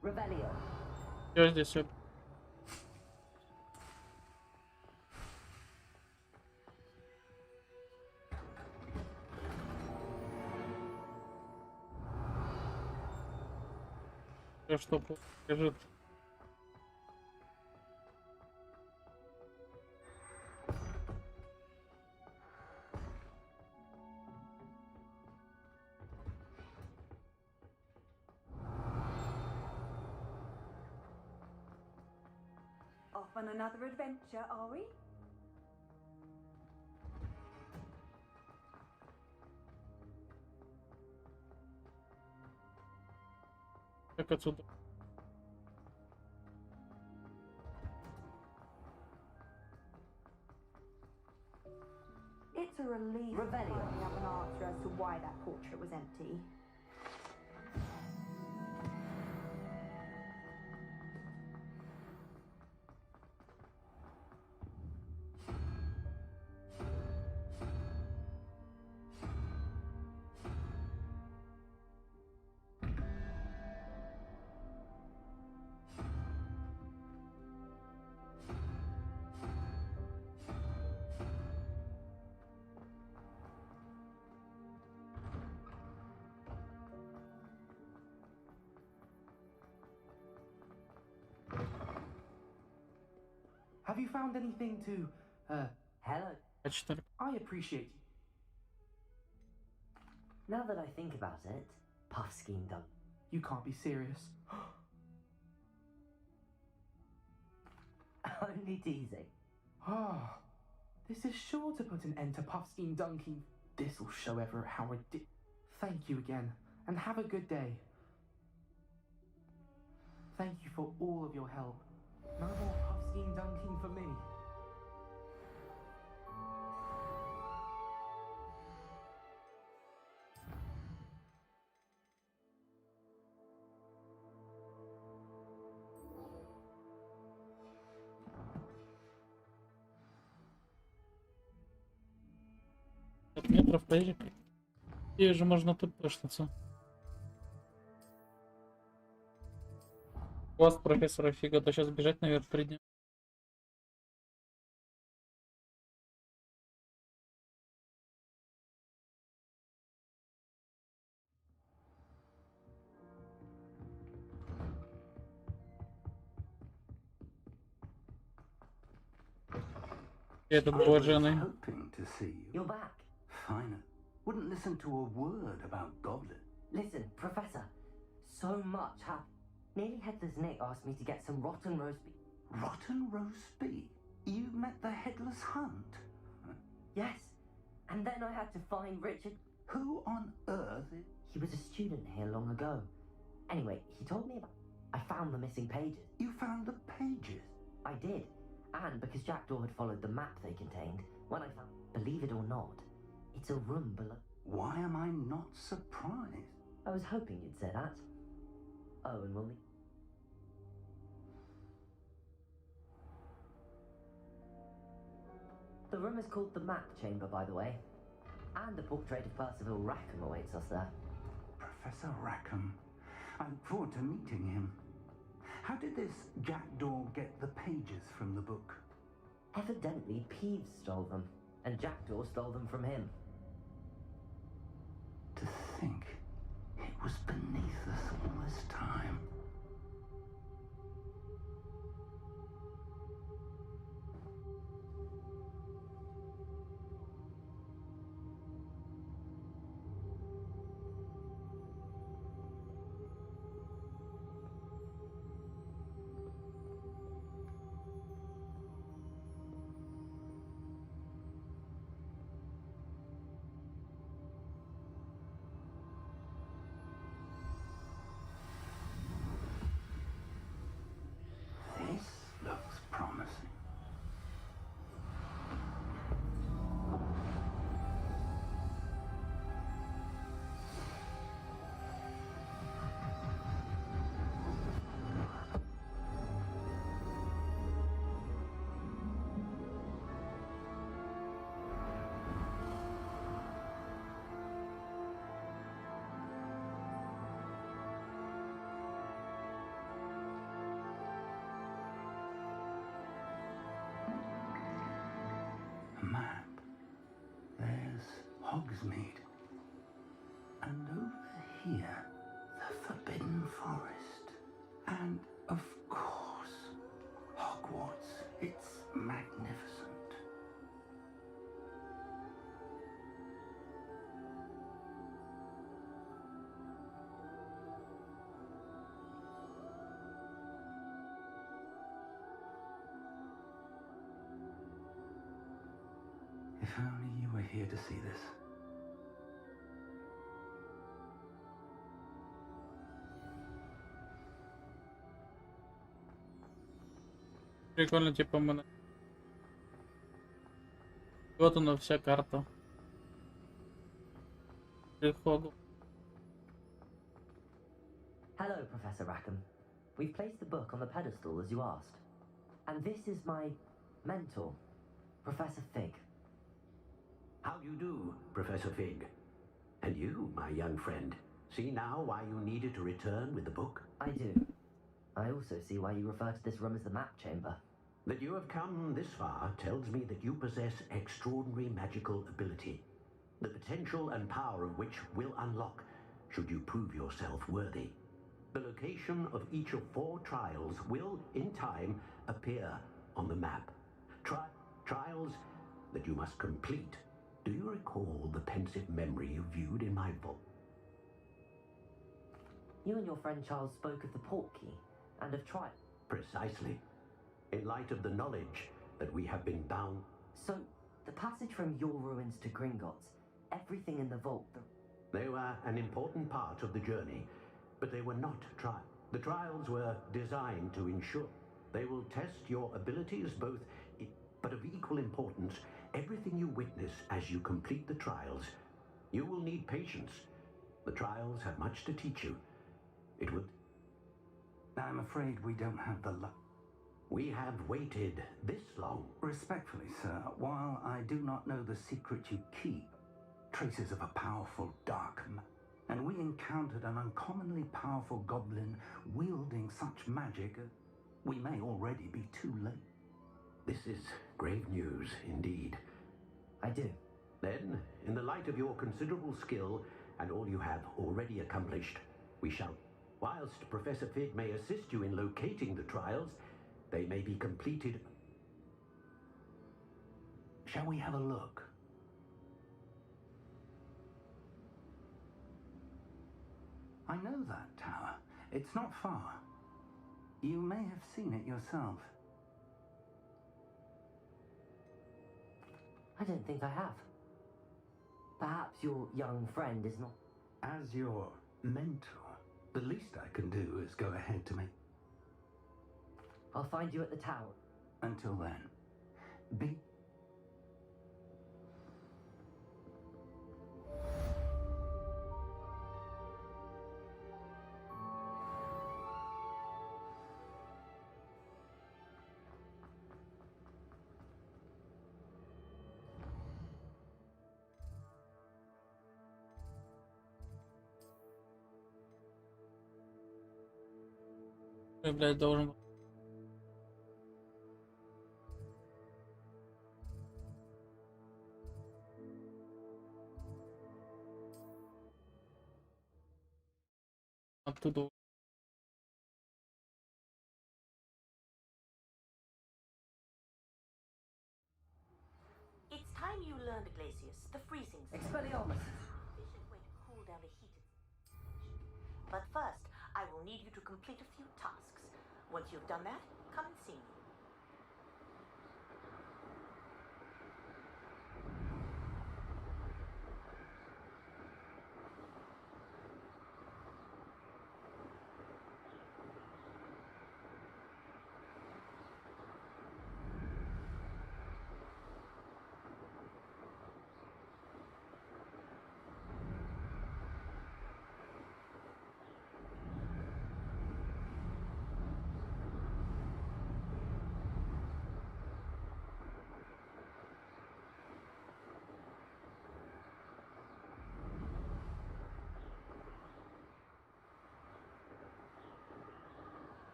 Revelio.
Что здесь? Что лежит?
Off on another adventure, are we?
Как отсюда?
It's a relief to finally have an answer as to why that portrait was empty.
Have you found anything to,
Hello.
I appreciate you.
Now that I think about it, Puff Scheme done.
You can't be serious.
Only teasing.
Ah, this is sure to put an end to Puff Scheme Donkey. This'll show Everett how ridiculous. Thank you again, and have a good day. Thank you for all of your help. No more puffskein dunking for me.
Метров поедет. И же можно тут пошнуться. У вас профессора фига, то сейчас бежать наверх придем. Это блаженный.
Hoping to see you.
You're back.
Fine. Wouldn't listen to a word about goblins.
Listen, Professor, so much happened. Nearly Headless Nick asked me to get some rotten roast beef.
Rotten roast beef? You met the headless hunt?
Yes, and then I had to find Richard.
Who on earth is...
He was a student here long ago. Anyway, he told me about... I found the missing pages.
You found the pages?
I did. And because Jackdaw had followed the map they contained, when I found... Believe it or not, it's a room below...
Why am I not surprised?
I was hoping you'd say that. Oh, and we'll need... The room is called the Map Chamber, by the way. And a portrait of Percival Rackham awaits us there.
Professor Rackham. I look forward to meeting him. How did this Jackdaw get the pages from the book?
Evidently, Peeves stole them, and Jackdaw stole them from him.
To think it was beneath us all this time. Map. There's Hogsmeade. And over here, the Forbidden Forest. And, of course, Hogwarts. It's magnificent. If only you were here to see this.
Прикольно, типа мы... Вот она, вся карта. Хогвартс.
Hello, Professor Rackham. We've placed the book on the pedestal as you asked. And this is my mentor, Professor Fig.
How do you do, Professor Fig? And you, my young friend, see now why you needed to return with the book?
I do. I also see why you refer to this room as the Map Chamber.
That you have come this far tells me that you possess extraordinary magical ability, the potential and power of which will unlock should you prove yourself worthy. The location of each of 4 trials will, in time, appear on the map. Trials that you must complete. Do you recall the pensive memory you viewed in my vault?
You and your friend Charles spoke of the Portkey and of trial.
Precisely. In light of the knowledge that we have been bound...
So, the passage from your ruins to Gringotts, everything in the vault...
They were an important part of the journey, but they were not The trials were designed to ensure they will test your abilities but of equal importance, everything you witness as you complete the trials. You will need patience. The trials have much to teach you. It would...
I'm afraid we don't have the luck.
We have waited this long.
Respectfully, sir, while I do not know the secret you keep, traces of a powerful dark and we encountered an uncommonly powerful goblin wielding such magic, we may already be too late.
This is grave news indeed.
I do.
Then, in the light of your considerable skill and all you have already accomplished, we shall... Whilst Professor Fig may assist you in locating the trials, they may be completed...
Shall we have a look? I know that tower. It's not far. You may have seen it yourself.
I don't think I have. Perhaps your young friend is not...
As your mentor, the least I can do is go ahead to me.
I'll find you at the tower.
Until then, be...
Я, блядь, должен... Оттуда...
It's time you learned, Glacius, the freezing spell.
Expelliarmus!
Efficient way to cool down a heated... But first, I will need you to complete a few tasks. Once you've done that, come and see me.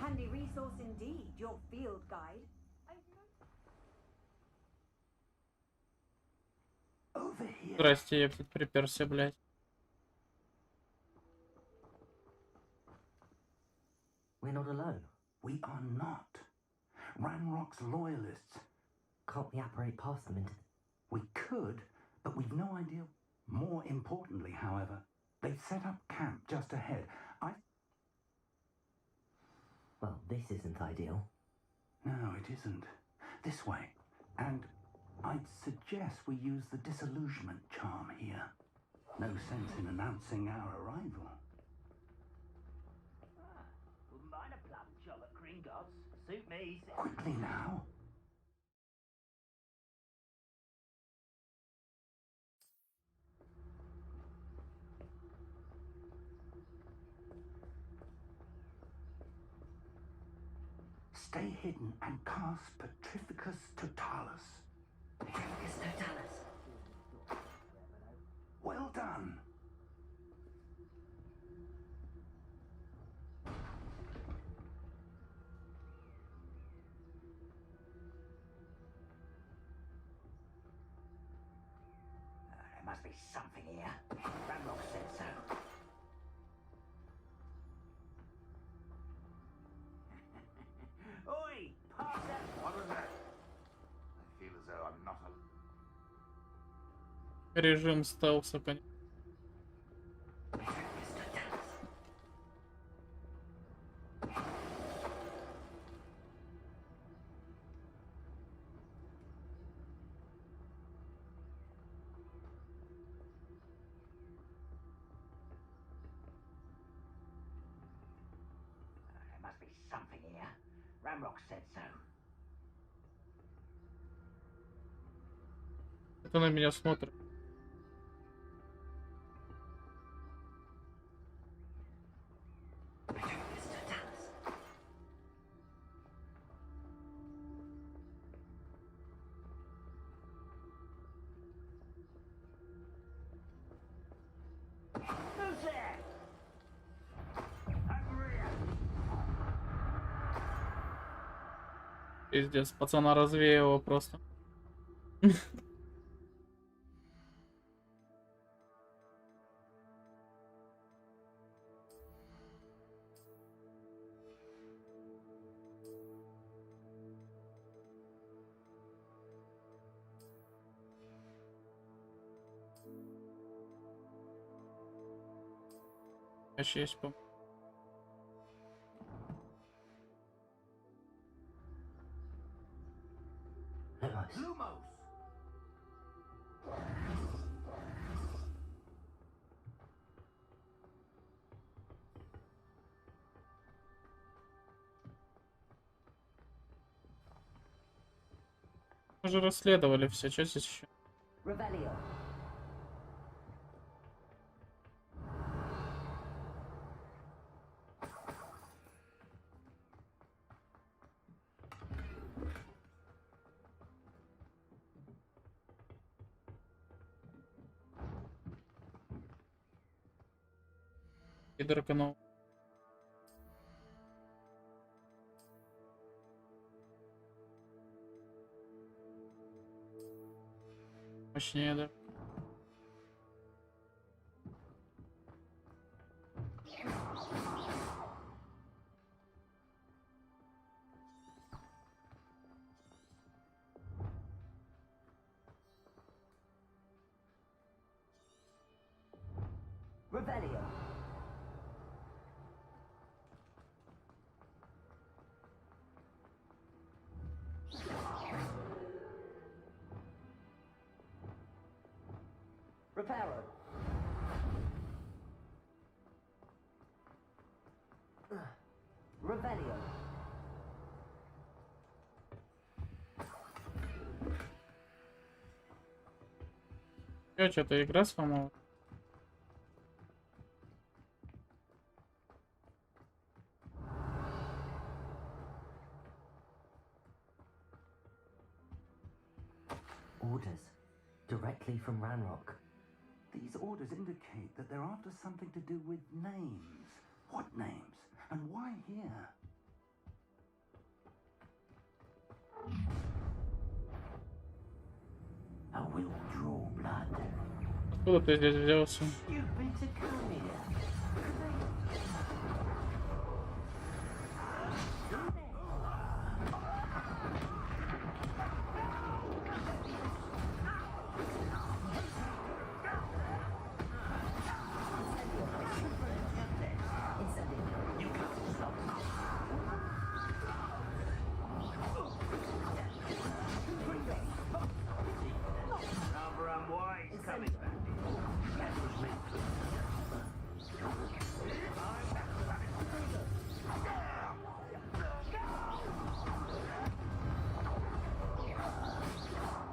Handy resource indeed, your field guide.
Over here.
Здрасте, я тут приперся, блядь.
We're not alone.
We are not. Ranrock's loyalists.
Can't we apparate past them into...
We could, but we've no idea. More importantly, however, they've set up camp just ahead.
Well, this isn't ideal.
No, it isn't. This way. And I'd suggest we use the disillusionment charm here. No sense in announcing our arrival.
Wouldn't mind a plum job at Gringotts. Suit me.
Quickly now. Stay hidden and cast Petrificus Totalis.
Petrificus Totalis.
Well done.
There must be something here. Ranrock said so. Oi! Pass that!
What was that? I feel as though I'm not a...
Режим стелса, конечно.
something here. Ramrock said so.
Это на меня смотрит. Пиздец, пацана развеяло просто. Есть, по.
Lumos!
Мы же расследовали все, что здесь еще?
Revelio.
Ядер канал. Мощнее, да?
Revelio. Reparo. Revelio.
Что-то игра сломала?
Orders. Directly from Ranrock.
These orders indicate that they're after something to do with names. What names? And why here?
I will draw blood.
Откуда ты здесь взялся?
You've been to come here.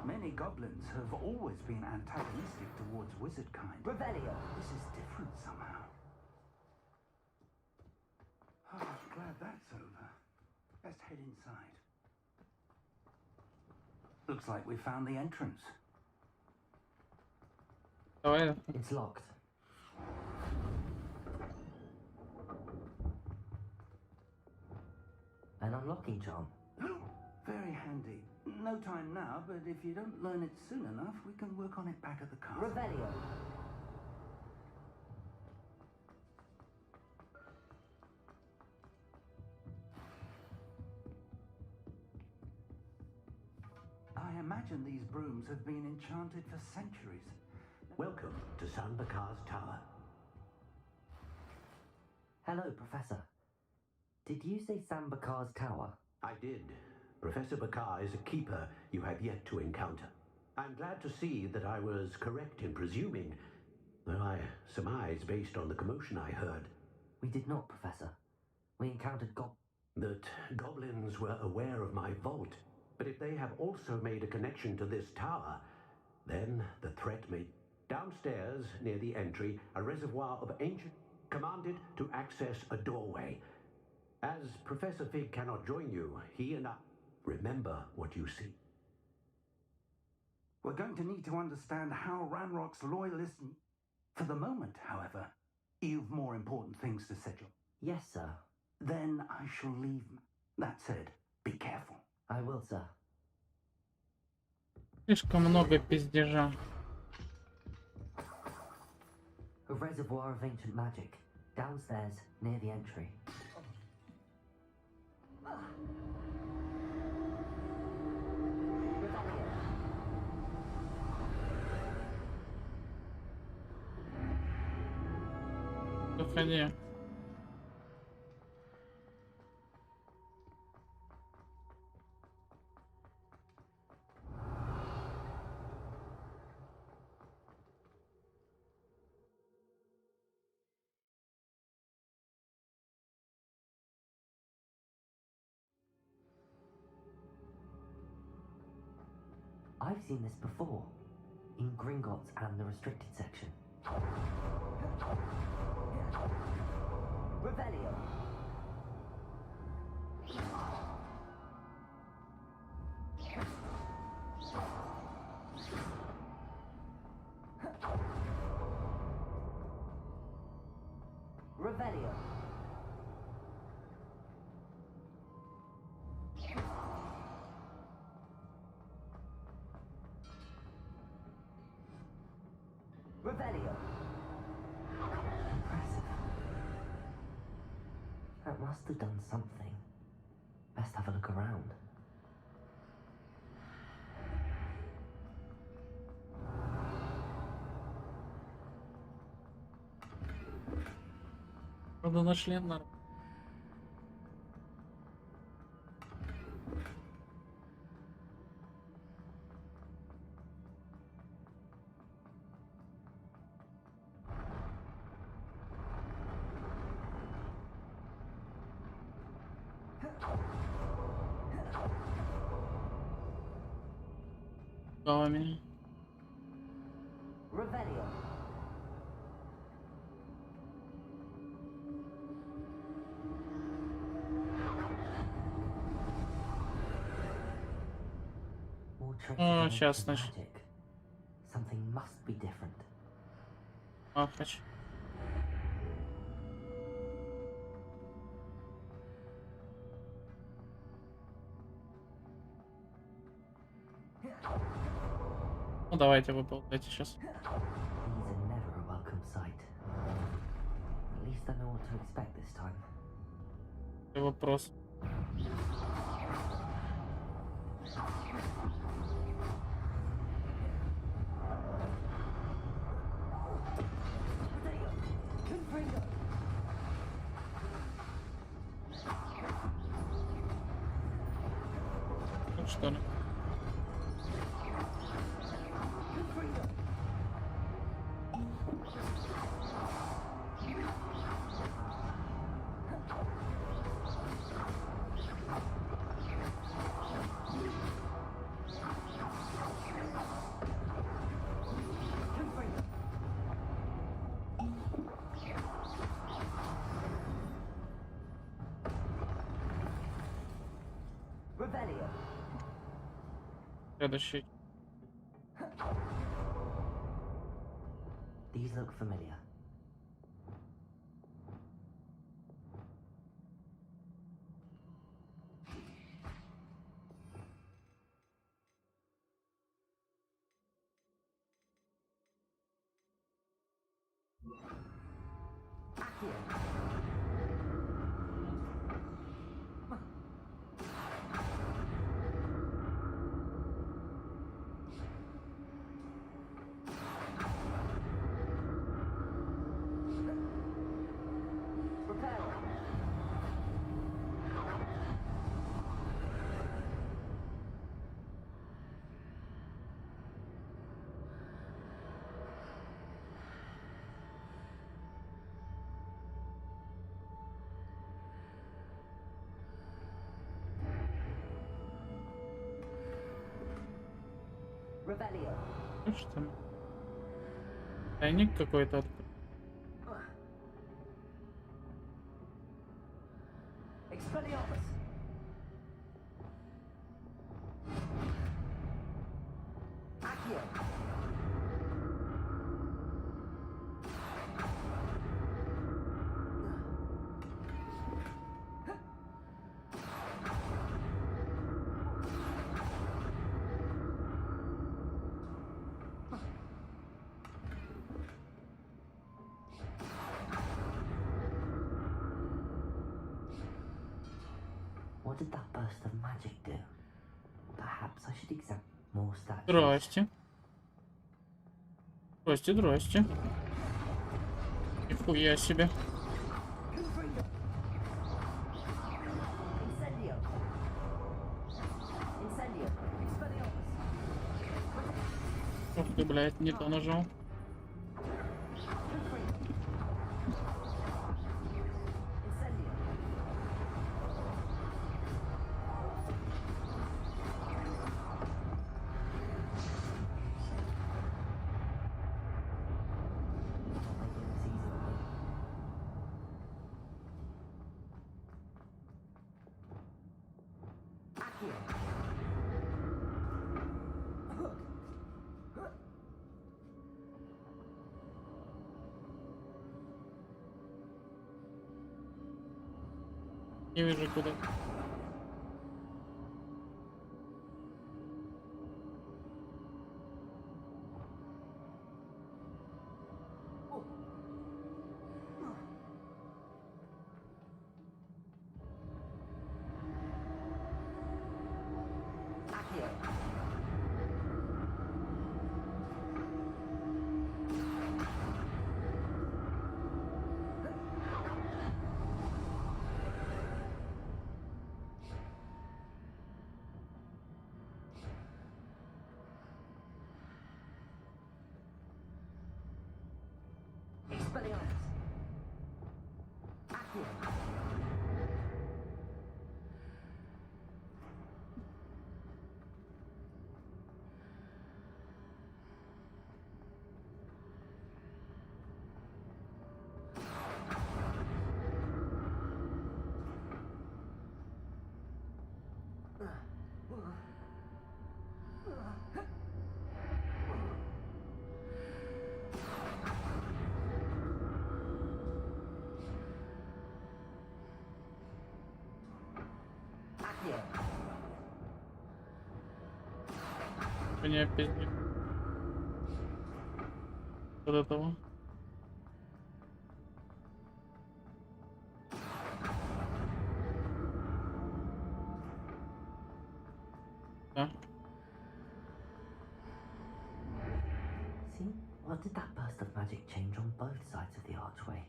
Many goblins have always been antagonistic towards wizard kind.
Revelio.
This is different somehow. Oh, I'm glad that's over. Let's head inside. Looks like we found the entrance.
Давай.
It's locked. An unlocking charm.
Very handy. No time now, but if you don't learn it soon enough, we can work on it back at the castle.
Revelio.
I imagine these brooms have been enchanted for centuries.
Welcome to Sanbakar's Tower.
Hello, Professor. Did you say Sambakar's Tower?
I did. Professor Bakar is a keeper you have yet to encounter. I'm glad to see that I was correct in presuming, though I surmise based on the commotion I heard.
We did not, Professor. We encountered
that goblins were aware of my vault, but if they have also made a connection to this tower, then the threat may... Downstairs, near the entry, a reservoir of ancient... commanded to access a doorway. As Professor Fig cannot join you, he and I... Remember what you see.
We're going to need to understand how Ranrock's loyalists... For the moment, however, you've more important things to settle.
Yes, sir.
Then I shall leave. That said, be careful.
I will, sir.
Слишком много пиздежа.
A reservoir of ancient magic. Downstairs, near the entry.
Заходи.
I've seen this before, in Gringotts and the restricted section. Revelio. Revelio. Revelio. Impressive. That must have done something. Best have a look around.
Правда, нашли на... Головами.
Revelio. More traces
Oh,
of
сейчас,
ancient
значит.
magic. Something must be different.
Ахач. Ну давайте выполняйте сейчас.
These are never a welcome sight. At least I know what to expect this time.
Вопрос. Ну что ли?
Revelio.
Следующий.
These look familiar. Revelio.
Ну что? Тайник какой-то.
Expelliarmus. Accio. What did that burst of magic do? Perhaps I should examine more statues.
Здрасте. Здрасте, здрасте. Нихуя себе.
Incendio. Incendio. Expelliarmus.
Ух ты, блядь, не то нажал. Не вижу куда. Меня опять не... Вот этого. Да.
See, what did that burst of magic change on both sides of the archway?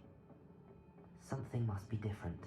Something must be different.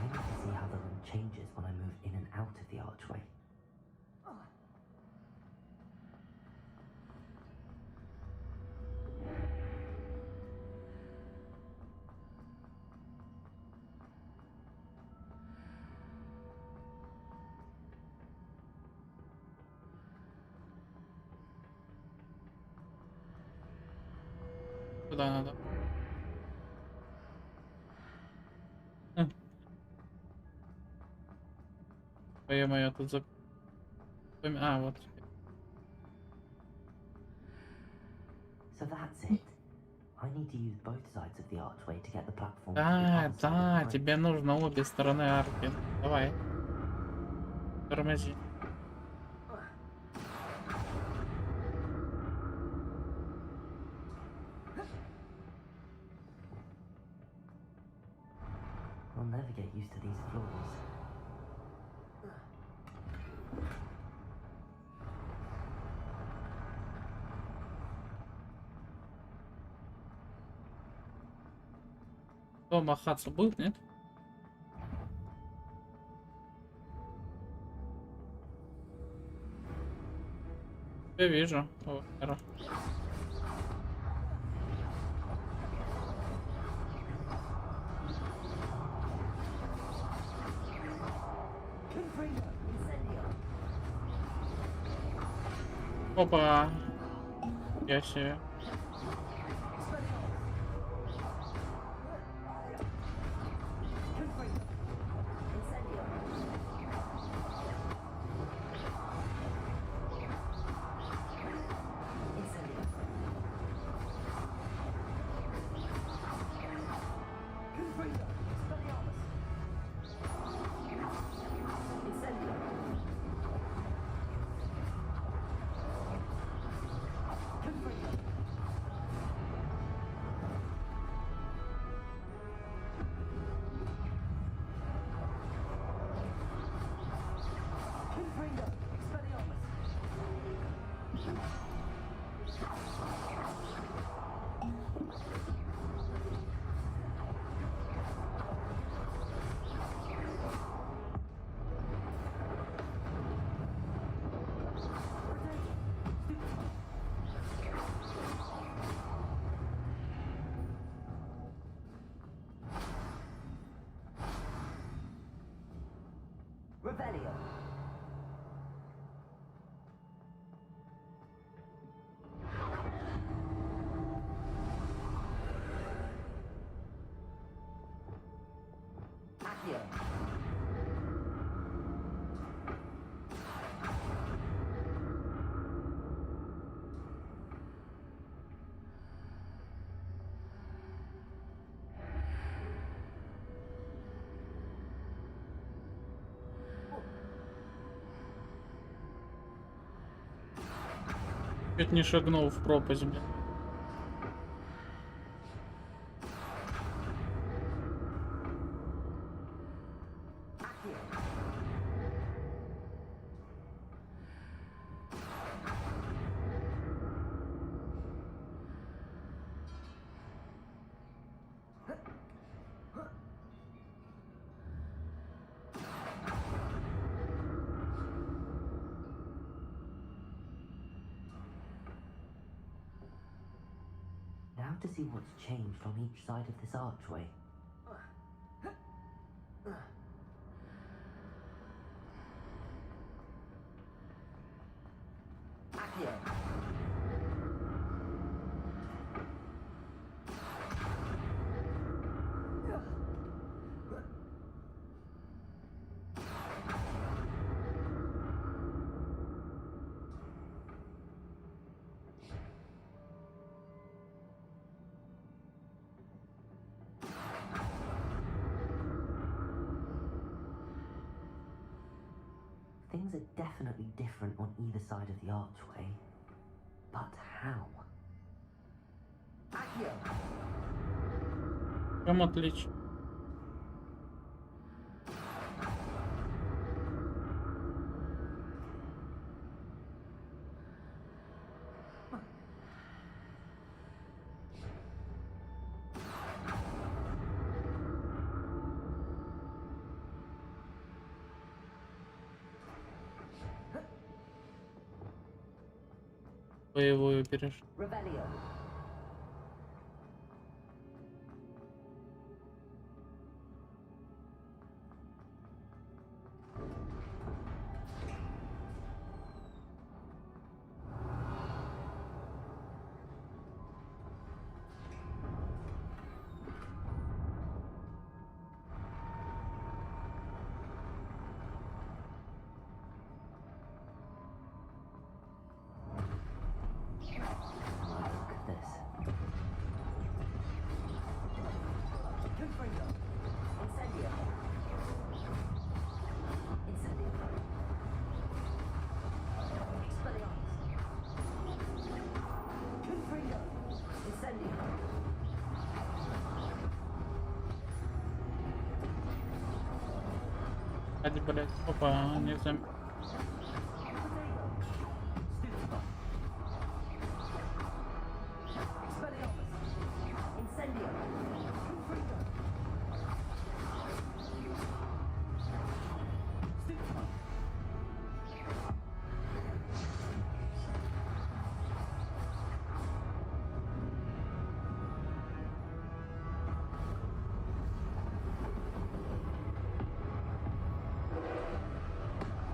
I need to see how the room changes when I move in and out of the archway.
Куда надо? Моя тут за... А, вот.
So that's it. I need to use both sides of the archway to get the platform.
Да, да, тебе нужно обе стороны арки. Давай. Тормози.
I'll never get used to these floors.
Кто махаться будет, нет? Я вижу. О, Aero. Опа. Я себе.
Revelio. Accio.
Чуть не шагнул в пропасть, блин.
Now to see what's changed on each side of this archway. Accio. Things are definitely different on either side of the archway. But how? Accio.
Прям отлично. Боевую перешел.
Revelio. Look, the
Хadi, блядь. Опа, не зам...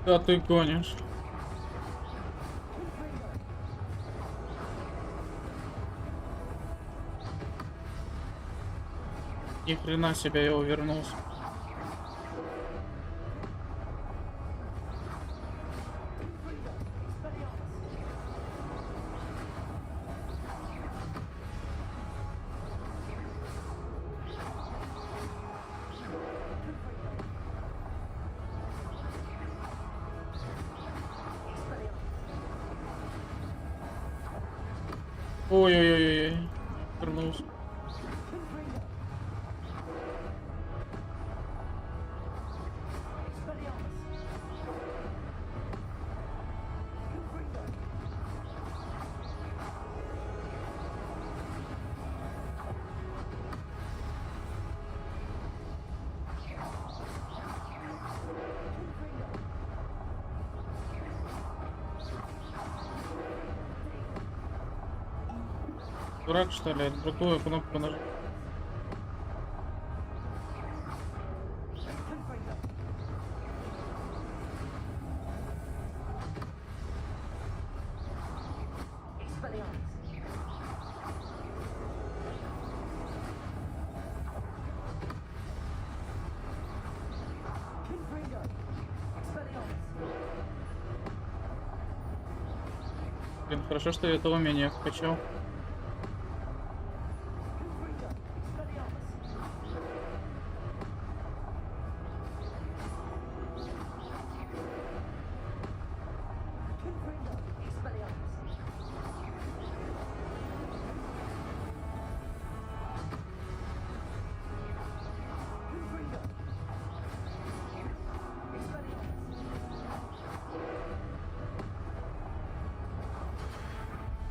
Да ты гонишь. Ни хрена себе, я увернулся. Ой-ой-ой-ой, вернулся. Дурак, что ли? Другую кнопку нажал. Блин, хорошо, что я это умение вкачал.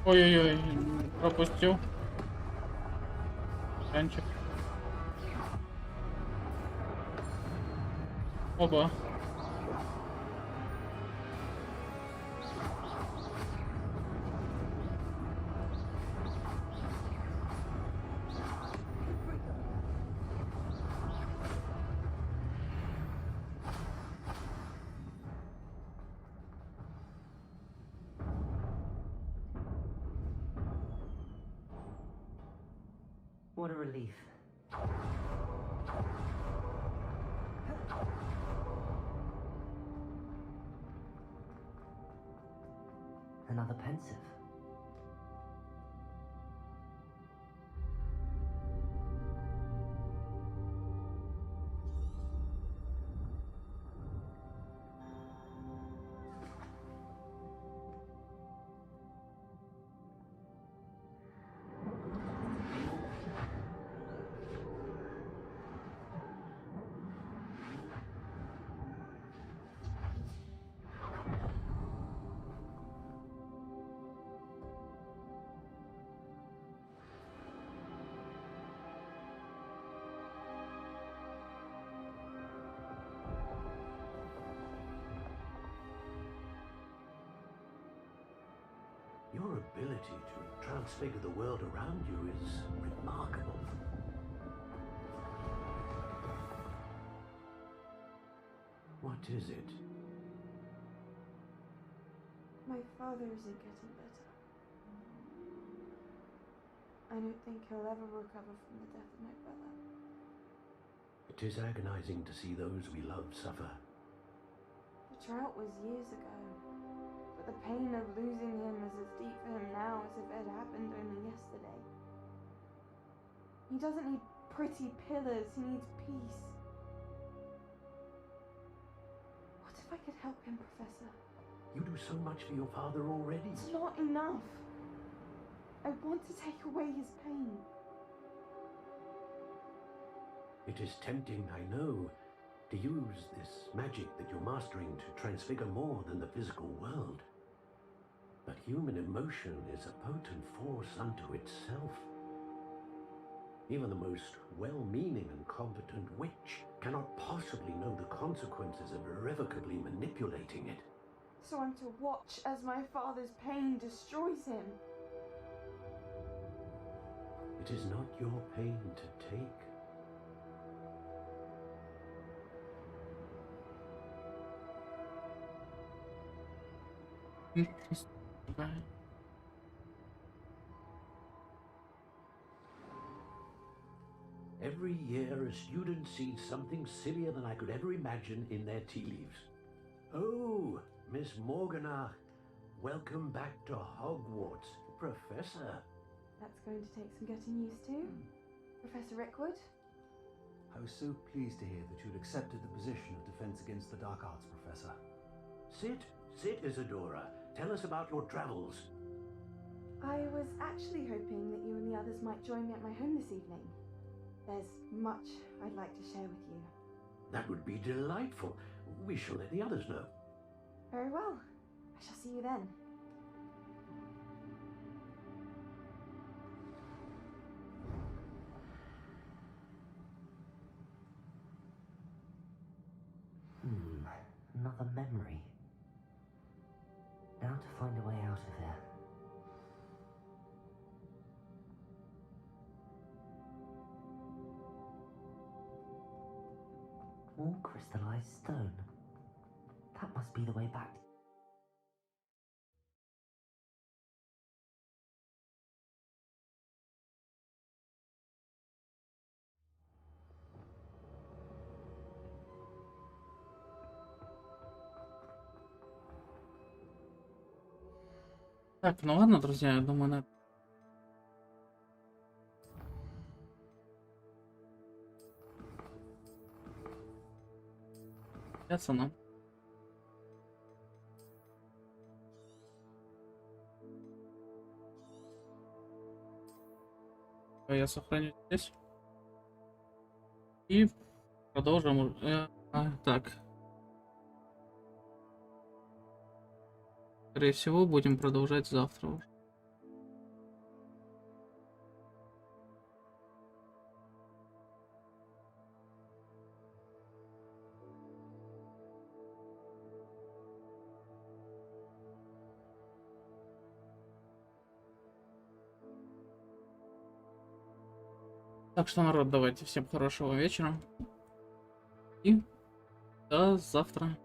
Ой-ой-ой, пропустил. Танчик. Оба.
What a relief. Another pensive.
Your ability to transfigure the world around you is remarkable. What is it?
My father isn't getting better. I don't think he'll ever recover from the death of my brother.
It is agonizing to see those we love suffer.
The drought was years ago, but the pain of losing him is as deep for him now as if it had happened only yesterday. He doesn't need pretty pillars, he needs peace. What if I could help him, Professor?
You do so much for your father already.
It's not enough. I want to take away his pain.
It is tempting, I know, To use this magic that you're mastering to transfigure more than the physical world. But human emotion is a potent force unto itself. Even the most well-meaning and competent witch cannot possibly know the consequences of irrevocably manipulating it.
So I'm to watch as my father's pain destroys him.
It is not your pain to take. Every year, a student sees something sillier than I could ever imagine in their tea leaves. Oh, Miss Morganach, welcome back to Hogwarts, Professor.
That's going to take some getting used to. Professor Rickwood?
I was so pleased to hear that you'd accepted the position of Defense Against the Dark Arts, Professor.
Sit, Isadora. Tell us about your travels.
I was actually hoping that you and the others might join me at my home this evening. There's much I'd like to share with you.
That would be delightful. We shall let the others know.
Very well. I shall see you then.
Another memory. Now to find a way out of here. More crystallized stone. That must be the way back.
Так, ну ладно, друзья, я думаю, на... Нам. Я сохраню здесь. И продолжим. Так. Скорее всего, будем продолжать завтра уже. Так что, народ, давайте всем хорошего вечера. И до завтра.